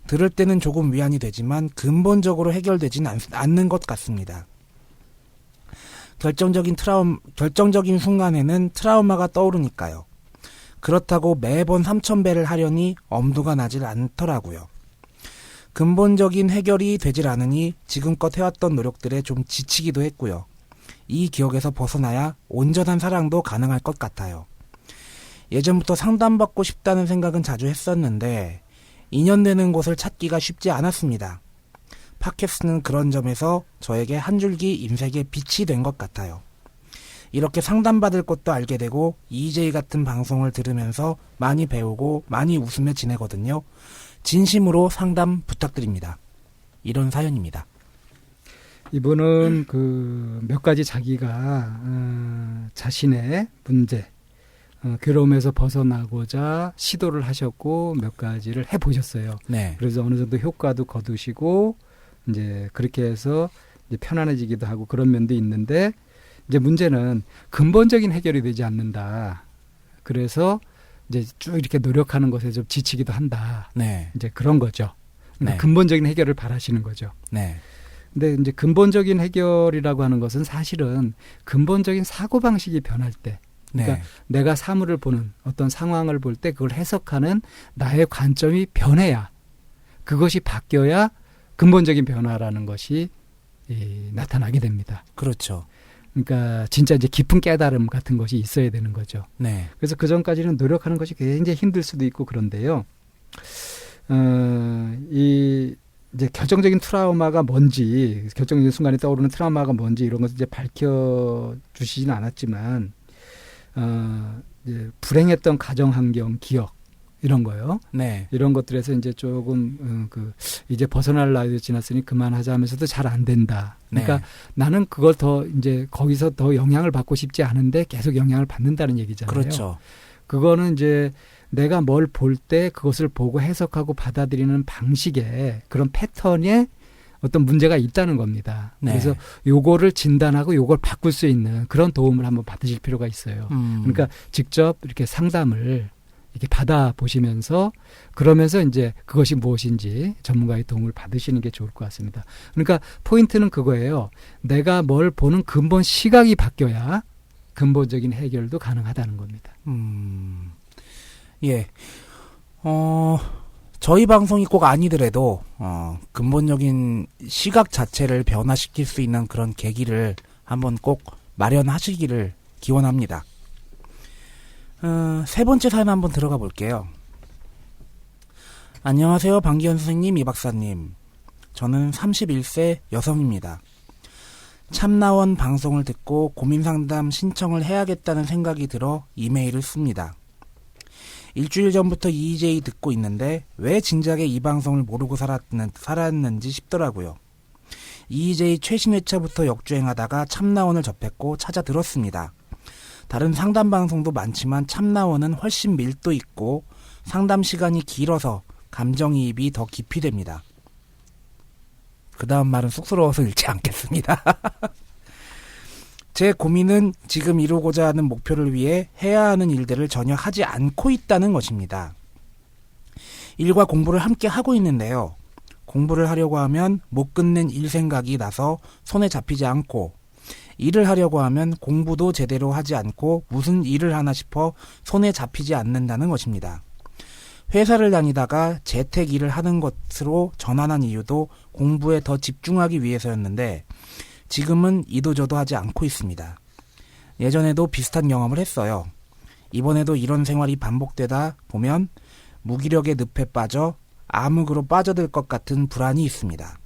들을 때는 조금 위안이 되지만 근본적으로 해결되진 않는 것 같습니다. 결정적인 순간에는 트라우마가 떠오르니까요. 그렇다고 매번 삼천배를 하려니 엄두가 나질 않더라고요. 근본적인 해결이 되질 않으니 지금껏 해왔던 노력들에 좀 지치기도 했고요. 이 기억에서 벗어나야 온전한 사랑도 가능할 것 같아요. 예전부터 상담받고 싶다는 생각은 자주 했었는데 인연되는 곳을 찾기가 쉽지 않았습니다. 팟캐스트는 그런 점에서 저에게 한 줄기 인생의 빛이 된 것 같아요. 이렇게 상담받을 것도 알게 되고 EJ 같은 방송을 들으면서 많이 배우고 많이 웃으며 지내거든요. 진심으로 상담 부탁드립니다. 이런 사연입니다. 이분은 몇 가지 자기가 자신의 문제, 괴로움에서 벗어나고자 시도를 하셨고 몇 가지를 해보셨어요. 네. 그래서 어느 정도 효과도 거두시고 이제 그렇게 해서 이제 편안해지기도 하고 그런 면도 있는데 이제 문제는 근본적인 해결이 되지 않는다. 그래서 이제 쭉 이렇게 노력하는 것에 좀 지치기도 한다. 네. 이제 그런 거죠. 그러니까 네. 근본적인 해결을 바라시는 거죠. 네. 근데 이제 근본적인 해결이라고 하는 것은 사실은 근본적인 사고방식이 변할 때, 그러니까 네. 내가 사물을 보는 어떤 상황을 볼 때 그걸 해석하는 나의 관점이 변해야, 그것이 바뀌어야 근본적인 변화라는 것이 나타나게 됩니다. 그렇죠. 그러니까 진짜 이제 깊은 깨달음 같은 것이 있어야 되는 거죠. 네. 그래서 그 전까지는 노력하는 것이 굉장히 힘들 수도 있고 그런데요. 이제 결정적인 트라우마가 뭔지, 결정적인 순간에 떠오르는 트라우마가 뭔지 이런 것을 이제 밝혀주시지는 않았지만, 이제 불행했던 가정 환경, 기억 이런 거요. 네. 이런 것들에서 이제 조금 이제 벗어날 나이도 지났으니 그만하자 하면서도 잘 안 된다. 그러니까 네. 나는 그걸 더 이제 거기서 더 영향을 받고 싶지 않은데 계속 영향을 받는다는 얘기잖아요. 그렇죠. 그거는 이제 내가 뭘 볼 때 그것을 보고 해석하고 받아들이는 방식에 그런 패턴에 어떤 문제가 있다는 겁니다. 네. 그래서 요거를 진단하고 요걸 바꿀 수 있는 그런 도움을 한번 받으실 필요가 있어요. 그러니까 직접 이렇게 상담을 이렇게 받아보시면서 그러면서 이제 그것이 무엇인지 전문가의 도움을 받으시는 게 좋을 것 같습니다. 그러니까 포인트는 그거예요. 내가 뭘 보는 근본 시각이 바뀌어야 근본적인 해결도 가능하다는 겁니다. 예. 저희 방송이 꼭 아니더라도, 근본적인 시각 자체를 변화시킬 수 있는 그런 계기를 한번 꼭 마련하시기를 기원합니다. 세 번째 사연 한번 들어가 볼게요. 안녕하세요. 방기현 선생님, 이 박사님. 저는 31세 여성입니다. 참나원 방송을 듣고 고민상담 신청을 해야겠다는 생각이 들어 이메일을 씁니다. 일주일 전부터 EJ 듣고 있는데 왜 진작에 이 방송을 모르고 살았는지 싶더라고요. EJ 최신 회차부터 역주행하다가 참나원을 접했고 찾아 들었습니다. 다른 상담 방송도 많지만 참나원은 훨씬 밀도 있고 상담 시간이 길어서 감정이입이 더 깊이 됩니다. 그 다음 말은 쑥스러워서 읽지 않겠습니다. 제 고민은 지금 이루고자 하는 목표를 위해 해야 하는 일들을 전혀 하지 않고 있다는 것입니다. 일과 공부를 함께 하고 있는데요. 공부를 하려고 하면 못 끝낸 일 생각이 나서 손에 잡히지 않고, 일을 하려고 하면 공부도 제대로 하지 않고 무슨 일을 하나 싶어 손에 잡히지 않는다는 것입니다. 회사를 다니다가 재택 일을 하는 것으로 전환한 이유도 공부에 더 집중하기 위해서였는데 지금은 이도저도 하지 않고 있습니다. 예전에도 비슷한 경험을 했어요. 이번에도 이런 생활이 반복되다 보면 무기력의 늪에 빠져 암흑으로 빠져들 것 같은 불안이 있습니다.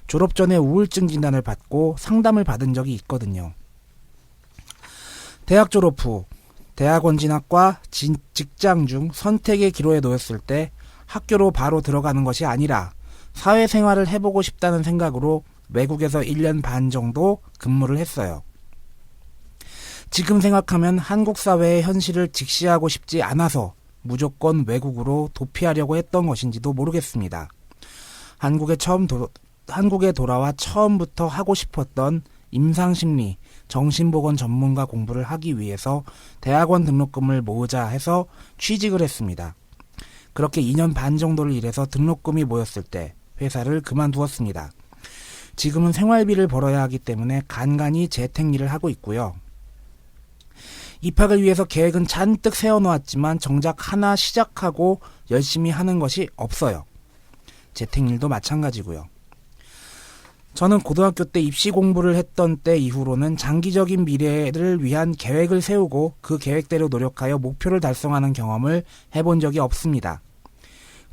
졸업 전에 우울증 진단을 받고 상담을 받은 적이 있거든요. 대학 졸업 후 대학원 진학과 직장 중 선택의 기로에 놓였을 때 학교로 바로 들어가는 것이 아니라 사회생활을 해보고 싶다는 생각으로 외국에서 1년 반 정도 근무를 했어요. 지금 생각하면 한국 사회의 현실을 직시하고 싶지 않아서 무조건 외국으로 도피하려고 했던 것인지도 모르겠습니다. 한국에 돌아와 처음부터 하고 싶었던 임상심리, 정신보건 전문가 공부를 하기 위해서 대학원 등록금을 모으자 해서 취직을 했습니다. 그렇게 2년 반 정도를 일해서 등록금이 모였을 때 회사를 그만두었습니다. 지금은 생활비를 벌어야 하기 때문에 간간히 재택 일을 하고 있고요. 입학을 위해서 계획은 잔뜩 세워놓았지만 정작 하나 시작하고 열심히 하는 것이 없어요. 재택일도 마찬가지고요. 저는 고등학교 때 입시 공부를 했던 때 이후로는 장기적인 미래를 위한 계획을 세우고 그 계획대로 노력하여 목표를 달성하는 경험을 해본 적이 없습니다.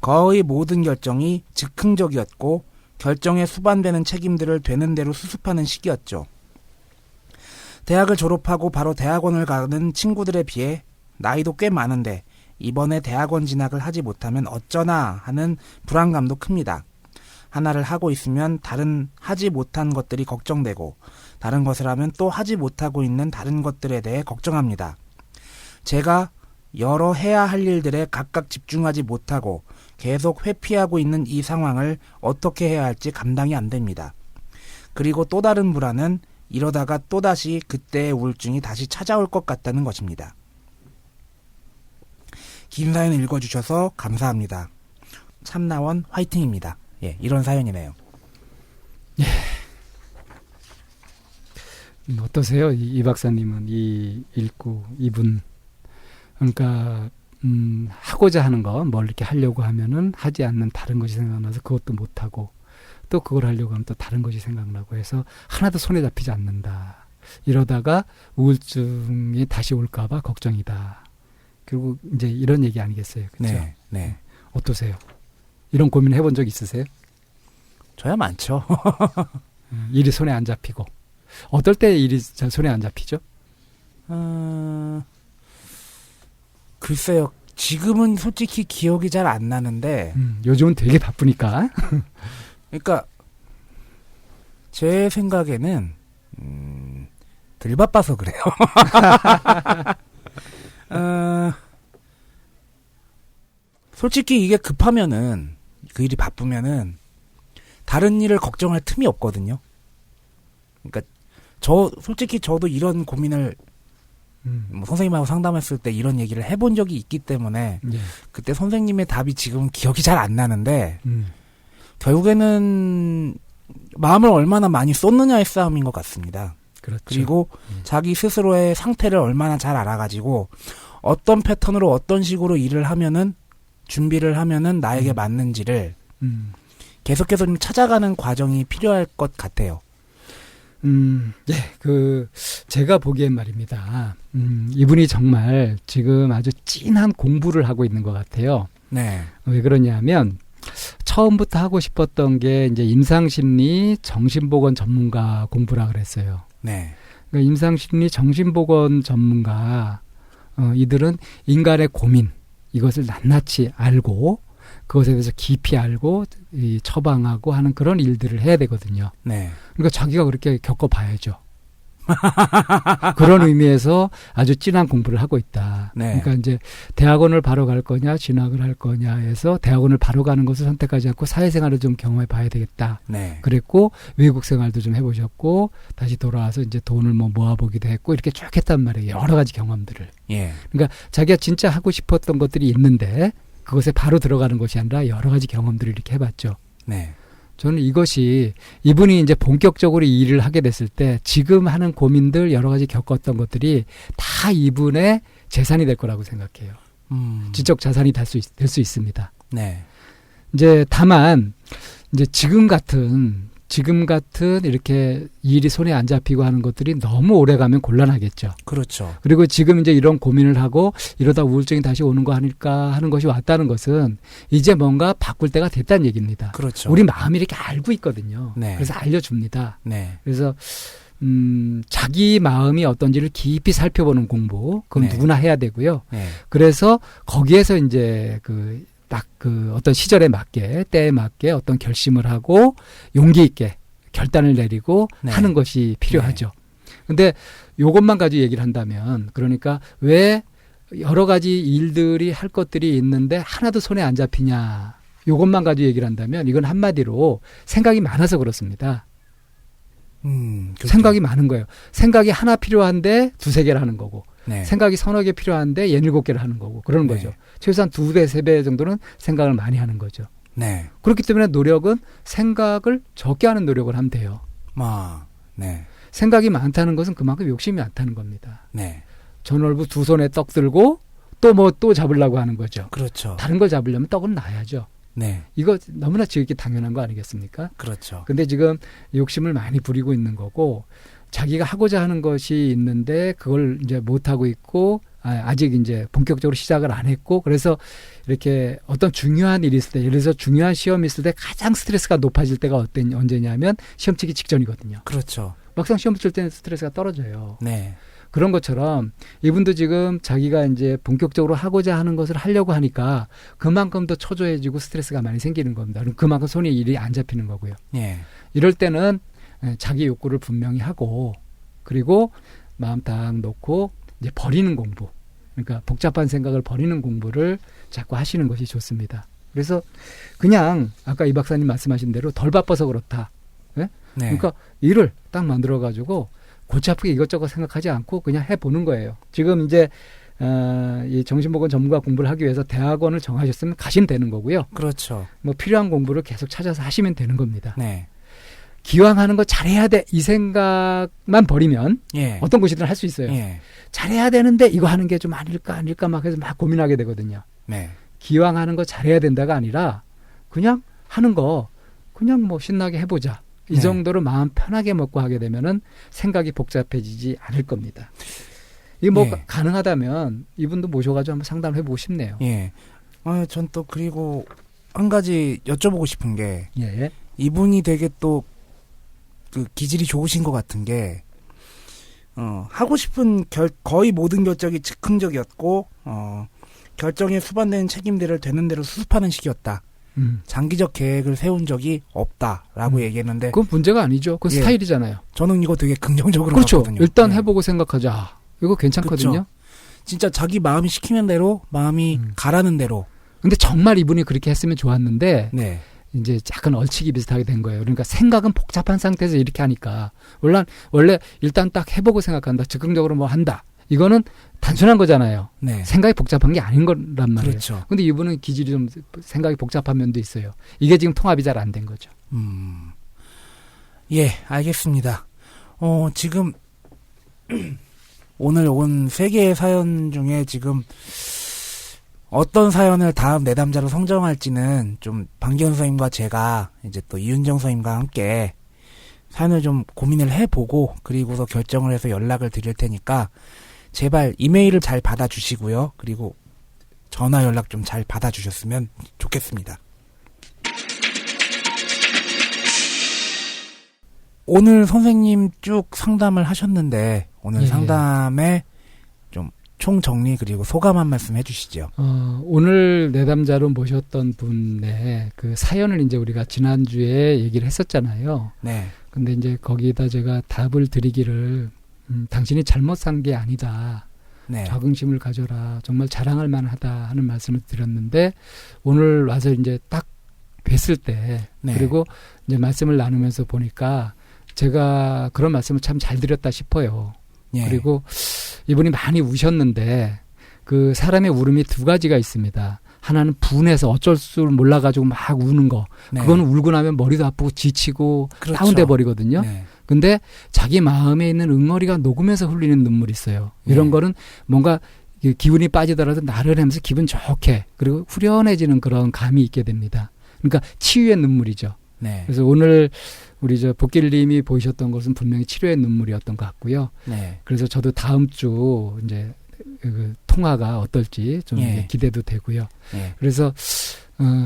거의 모든 결정이 즉흥적이었고 결정에 수반되는 책임들을 되는 대로 수습하는 시기였죠. 대학을 졸업하고 바로 대학원을 가는 친구들에 비해 나이도 꽤 많은데 이번에 대학원 진학을 하지 못하면 어쩌나 하는 불안감도 큽니다. 하나를 하고 있으면 다른 하지 못한 것들이 걱정되고 다른 것을 하면 또 하지 못하고 있는 다른 것들에 대해 걱정합니다. 제가 여러 해야 할 일들에 각각 집중하지 못하고 계속 회피하고 있는 이 상황을 어떻게 해야 할지 감당이 안 됩니다. 그리고 또 다른 불안은 이러다가 또다시 그때의 우울증이 다시 찾아올 것 같다는 것입니다. 긴 사연 읽어주셔서 감사합니다. 참나원 화이팅입니다. 예, 이런 사연이네요. 예. 어떠세요? 이 박사님은 읽고 이분 그러니까 하고자 하는 거 뭘 이렇게 하려고 하면은 하지 않는 다른 것이 생각나서 그것도 못하고 또 그걸 하려고 하면 또 다른 것이 생각나고 해서 하나도 손에 잡히지 않는다. 이러다가 우울증이 다시 올까봐 걱정이다. 그리고 이제 이런 얘기 아니겠어요? 그렇죠? 네, 네. 어떠세요? 이런 고민 해본 적 있으세요? 저야 많죠. 일이 손에 안 잡히고. 어떨 때 일이 손에 안 잡히죠? 글쎄요. 지금은 솔직히 기억이 잘 안 나는데. 요즘은 되게 바쁘니까. 그러니까 제 생각에는 덜 바빠서 그래요. 솔직히 이게 급하면은 그 일이 바쁘면은 다른 일을 걱정할 틈이 없거든요. 그러니까 솔직히 저도 이런 고민을 뭐 선생님하고 상담했을 때 이런 얘기를 해본 적이 있기 때문에 예. 그때 선생님의 답이 지금 기억이 잘 안 나는데 결국에는 마음을 얼마나 많이 쏟느냐의 싸움인 것 같습니다. 그렇죠. 그리고 자기 스스로의 상태를 얼마나 잘 알아가지고 어떤 패턴으로 어떤 식으로 일을 하면은 준비를 하면은 나에게 맞는지를 계속해서 좀 찾아가는 과정이 필요할 것 같아요. 네, 제가 보기엔 말입니다. 이분이 정말 지금 아주 찐한 공부를 하고 있는 것 같아요. 네. 왜 그러냐면, 처음부터 하고 싶었던 게 이제 임상심리 정신보건 전문가 공부라 그랬어요. 네. 그러니까 임상심리 정신보건 전문가, 이들은 인간의 고민, 이것을 낱낱이 알고, 그것에 대해서 깊이 알고 처방하고 하는 그런 일들을 해야 되거든요. 네. 그러니까 자기가 그렇게 겪어봐야죠. 그런 의미에서 아주 진한 공부를 하고 있다. 네. 그러니까 이제 대학원을 바로 갈 거냐, 진학을 할 거냐 해서 대학원을 바로 가는 것을 선택하지 않고 사회생활을 좀 경험해 봐야 되겠다. 네. 그랬고 외국 생활도 좀 해보셨고 다시 돌아와서 이제 돈을 모아보기도 했고 이렇게 쭉 했단 말이에요. 여러 가지 경험들을. 예. 그러니까 자기가 진짜 하고 싶었던 것들이 있는데 그것에 바로 들어가는 것이 아니라 여러 가지 경험들을 이렇게 해봤죠. 네. 저는 이것이 이분이 이제 본격적으로 이 일을 하게 됐을 때 지금 하는 고민들 여러 가지 겪었던 것들이 다 이분의 재산이 될 거라고 생각해요. 지적 자산이 될 수 있습니다. 네. 이제 다만 이제 지금 같은 이렇게 일이 손에 안 잡히고 하는 것들이 너무 오래 가면 곤란하겠죠. 그렇죠. 그리고 지금 이제 이런 고민을 하고 이러다 우울증이 다시 오는 거 아닐까 하는 것이 왔다는 것은 이제 뭔가 바꿀 때가 됐다는 얘기입니다. 그렇죠. 우리 마음이 이렇게 알고 있거든요. 네. 그래서 알려줍니다. 네. 그래서 자기 마음이 어떤지를 깊이 살펴보는 공부, 그건 네. 누구나 해야 되고요. 네. 그래서 거기에서 이제 딱 어떤 시절에 맞게, 때에 맞게 어떤 결심을 하고 용기 있게 결단을 내리고 네. 하는 것이 필요하죠. 근데 요것만 가지고 얘기를 한다면, 그러니까 왜 여러 가지 일들이 할 것들이 있는데 하나도 손에 안 잡히냐, 요것만 가지고 얘기를 한다면 이건 한마디로 생각이 많아서 그렇습니다. 그렇죠. 생각이 많은 거예요. 생각이 하나 필요한데 두세 개를 하는 거고 네. 생각이 서너 개 필요한데 67개를 하는 거고 그러는 네. 거죠. 최소한 2배, 3배 정도는 생각을 많이 하는 거죠. 네. 그렇기 때문에 노력은 생각을 적게 하는 노력을 하면 돼요. 네. 생각이 많다는 것은 그만큼 욕심이 많다는 겁니다. 네. 전월부 두 손에 떡 들고 또 잡으려고 하는 거죠. 그렇죠. 다른 걸 잡으려면 떡은 놔야죠. 네. 이거 너무나 지극히 당연한 거 아니겠습니까? 그렇죠. 근데 지금 욕심을 많이 부리고 있는 거고 자기가 하고자 하는 것이 있는데 그걸 이제 못 하고 있고 아직 이제 본격적으로 시작을 안 했고 그래서 이렇게 어떤 중요한 일이 있을 때 예를 들어서 중요한 시험이 있을 때 가장 스트레스가 높아질 때가 언제냐면 시험 치기 직전이거든요. 그렇죠. 막상 시험 칠 때는 스트레스가 떨어져요. 네. 그런 것처럼 이분도 지금 자기가 이제 본격적으로 하고자 하는 것을 하려고 하니까 그만큼 더 초조해지고 스트레스가 많이 생기는 겁니다. 그럼 그만큼 손이 일이 안 잡히는 거고요. 예. 이럴 때는 자기 욕구를 분명히 하고 그리고 마음 딱 놓고 이제 버리는 공부. 그러니까 복잡한 생각을 버리는 공부를 자꾸 하시는 것이 좋습니다. 그래서 그냥 아까 이 박사님 말씀하신 대로 덜 바빠서 그렇다. 네? 네. 그러니까 일을 딱 만들어 가지고 골치 아프게 이것저것 생각하지 않고 그냥 해보는 거예요. 지금 이제 이 정신보건 전문가 공부를 하기 위해서 대학원을 정하셨으면 가시면 되는 거고요. 그렇죠. 뭐 필요한 공부를 계속 찾아서 하시면 되는 겁니다. 네. 기왕 하는 거 잘해야 돼 이 생각만 버리면 예. 어떤 곳이든 할 수 있어요. 예. 잘해야 되는데 이거 하는 게 좀 아닐까 막 해서 막 고민하게 되거든요. 네. 기왕 하는 거 잘해야 된다가 아니라 그냥 하는 거 그냥 뭐 신나게 해보자. 이 네. 정도로 마음 편하게 먹고 하게 되면은 생각이 복잡해지지 않을 겁니다. 이게 뭐 예. 가능하다면 이분도 모셔가지고 한번 상담을 해보고 싶네요. 예. 전 또 그리고 한 가지 여쭤보고 싶은 게 예. 이분이 되게 또 그 기질이 좋으신 것 같은 게 하고 싶은 거의 모든 결정이 즉흥적이었고 결정에 수반되는 책임들을 되는 대로 수습하는 식이었다. 장기적 계획을 세운 적이 없다라고 얘기했는데 그건 문제가 아니죠. 그건 예. 스타일이잖아요. 저는 이거 되게 긍정적으로 그렇죠. 봤거든요. 일단 예. 해보고 생각하자. 이거 괜찮거든요. 그렇죠. 진짜 자기 마음이 시키는 대로 마음이 가라는 대로. 근데 정말 이분이 그렇게 했으면 좋았는데 네. 이제 약간 얼치기 비슷하게 된 거예요. 그러니까 생각은 복잡한 상태에서 이렇게 하니까 원래 일단 딱 해보고 생각한다. 즉흥적으로 뭐 한다. 이거는 단순한 거잖아요. 네. 생각이 복잡한 게 아닌 거란 말이에요. 그렇죠. 근데 이분은 기질이 좀 생각이 복잡한 면도 있어요. 이게 지금 통합이 잘 안 된 거죠. 예, 알겠습니다. 지금 오늘 온 3개의 사연 중에 지금 어떤 사연을 다음 내담자로 선정할지는 좀 방기현 선생님과 제가 이제 또 이윤정 선생님과 함께 사연을 좀 고민을 해보고 그리고서 결정을 해서 연락을 드릴 테니까 제발 이메일을 잘 받아주시고요. 그리고 전화 연락 좀 잘 받아주셨으면 좋겠습니다. 오늘 선생님 쭉 상담을 하셨는데 오늘 예. 상담에 좀 총정리 그리고 소감 한 말씀 해주시죠. 오늘 내담자로 모셨던 분의 그 사연을 이제 우리가 지난주에 얘기를 했었잖아요. 네. 근데 이제 거기에다 제가 답을 드리기를 당신이 잘못 산 게 아니다. 네. 자긍심을 가져라. 정말 자랑할 만하다 하는 말씀을 드렸는데 오늘 와서 이제 딱 뵀을 때 네. 그리고 이제 말씀을 나누면서 보니까 제가 그런 말씀을 참 잘 드렸다 싶어요. 예. 그리고 이분이 많이 우셨는데 그 사람의 울음이 두 가지가 있습니다. 하나는 분해서 어쩔 줄 몰라가지고 막 우는 거. 네. 그거는 울고 나면 머리도 아프고 지치고 그렇죠. 다운돼 버리거든요. 네. 근데 자기 마음에 있는 응어리가 녹으면서 흘리는 눈물이 있어요. 이런 네. 거는 뭔가 기운이 빠지더라도 나른하면서 기분 좋게 그리고 후련해지는 그런 감이 있게 됩니다. 그러니까 치유의 눈물이죠. 네. 그래서 오늘 우리 복길님이 보이셨던 것은 분명히 치료의 눈물이었던 것 같고요. 네. 그래서 저도 다음 주 이제 그 통화가 어떨지 좀 예. 이제 기대도 되고요. 예. 그래서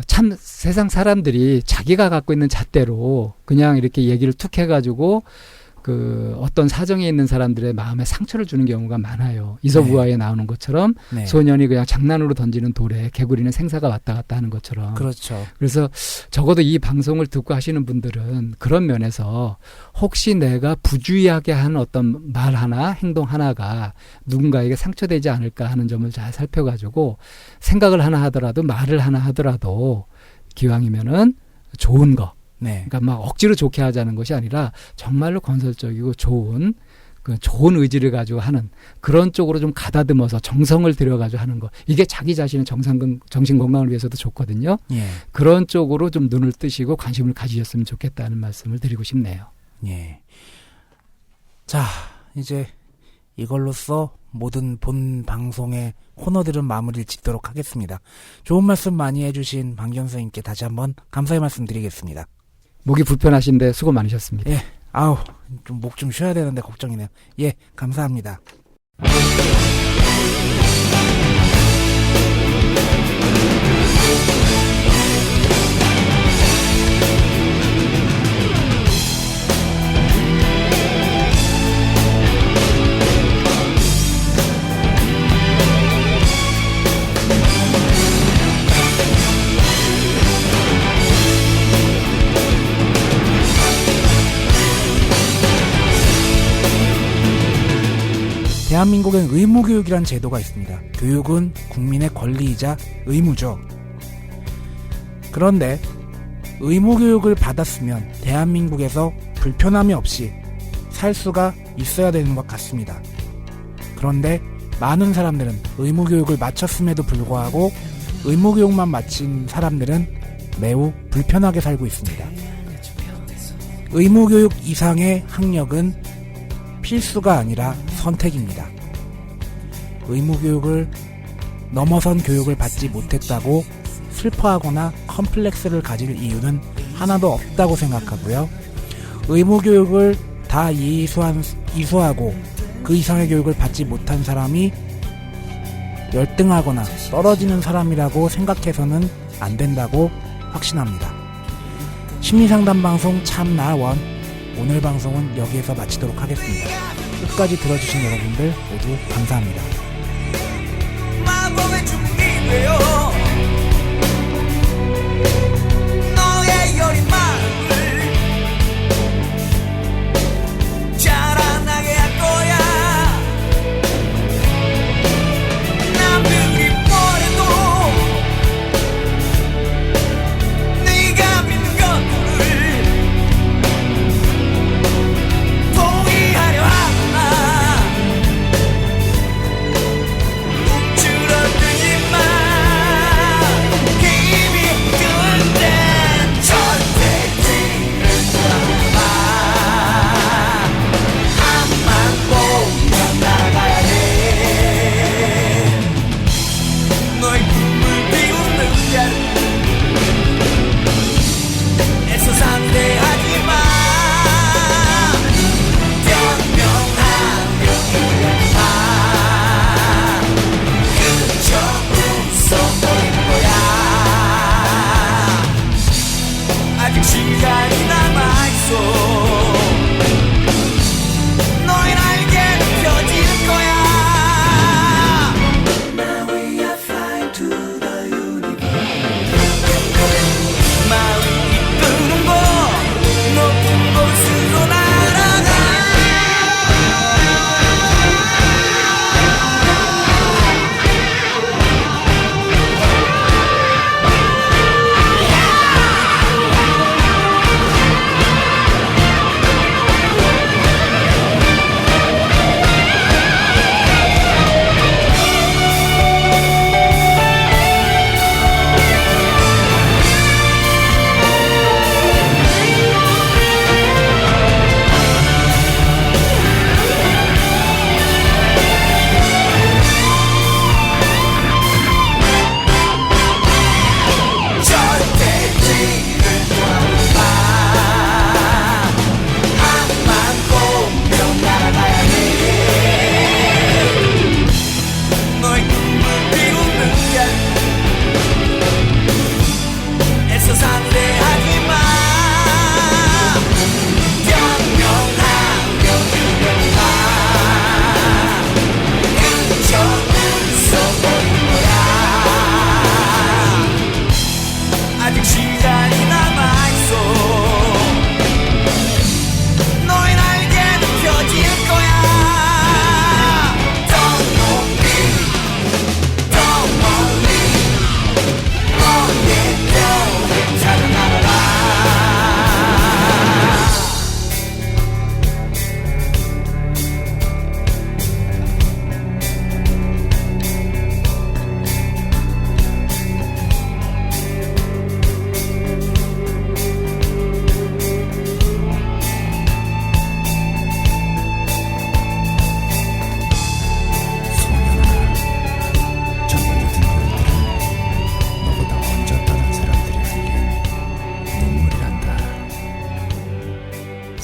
참 세상 사람들이 자기가 갖고 있는 잣대로 그냥 이렇게 얘기를 툭 해가지고 그 어떤 사정에 있는 사람들의 마음에 상처를 주는 경우가 많아요. 이서부화에 나오는 것처럼 네. 소년이 그냥 장난으로 던지는 돌에 개구리는 생사가 왔다 갔다 하는 것처럼. 그렇죠. 그래서 적어도 이 방송을 듣고 하시는 분들은 그런 면에서 혹시 내가 부주의하게 한 어떤 말 하나 행동 하나가 누군가에게 상처되지 않을까 하는 점을 잘 살펴가지고 생각을 하나 하더라도 말을 하나 하더라도 기왕이면은 좋은 거 네. 그러니까 막 억지로 좋게 하자는 것이 아니라 정말로 건설적이고 좋은 의지를 가지고 하는 그런 쪽으로 좀 가다듬어서 정성을 들여가지고 하는 거. 이게 자기 자신의 정신 건강을 위해서도 좋거든요. 예. 그런 쪽으로 좀 눈을 뜨시고 관심을 가지셨으면 좋겠다는 말씀을 드리고 싶네요. 예. 자, 이제 이걸로써 모든 본 방송의 코너들은 마무리를 짓도록 하겠습니다. 좋은 말씀 많이 해주신 방경 선생님께 다시 한번 감사의 말씀 드리겠습니다. 목이 불편하신데 수고 많으셨습니다. 예. 아우, 좀 목 좀 쉬어야 되는데 걱정이네요. 예, 감사합니다. 대한민국엔 의무교육이란 제도가 있습니다. 교육은 국민의 권리이자 의무죠. 그런데 의무교육을 받았으면 대한민국에서 불편함이 없이 살 수가 있어야 되는 것 같습니다. 그런데 많은 사람들은 의무교육을 마쳤음에도 불구하고 의무교육만 마친 사람들은 매우 불편하게 살고 있습니다. 의무교육 이상의 학력은 필수가 아니라 선택입니다. 의무교육을 넘어선 교육을 받지 못했다고 슬퍼하거나 컴플렉스를 가질 이유는 하나도 없다고 생각하고요. 의무교육을 다 이수하고 그 이상의 교육을 받지 못한 사람이 열등하거나 떨어지는 사람이라고 생각해서는 안 된다고 확신합니다. 심리상담방송 참나원, 오늘 방송은 여기에서 마치도록 하겠습니다. 끝까지 들어주신 여러분들 모두 감사합니다. 마법의 준비되어 너의 여린 마음을 자라나게 할 거야. 남들이 뭐래도 네가 믿는 것들을 동의하려 하구나. 움츠러들지 마.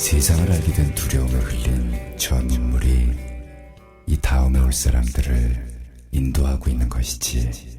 세상을 알게 된 두려움에 흘린 저 눈물이 이 다음에 올 사람들을 인도하고 있는 것이지.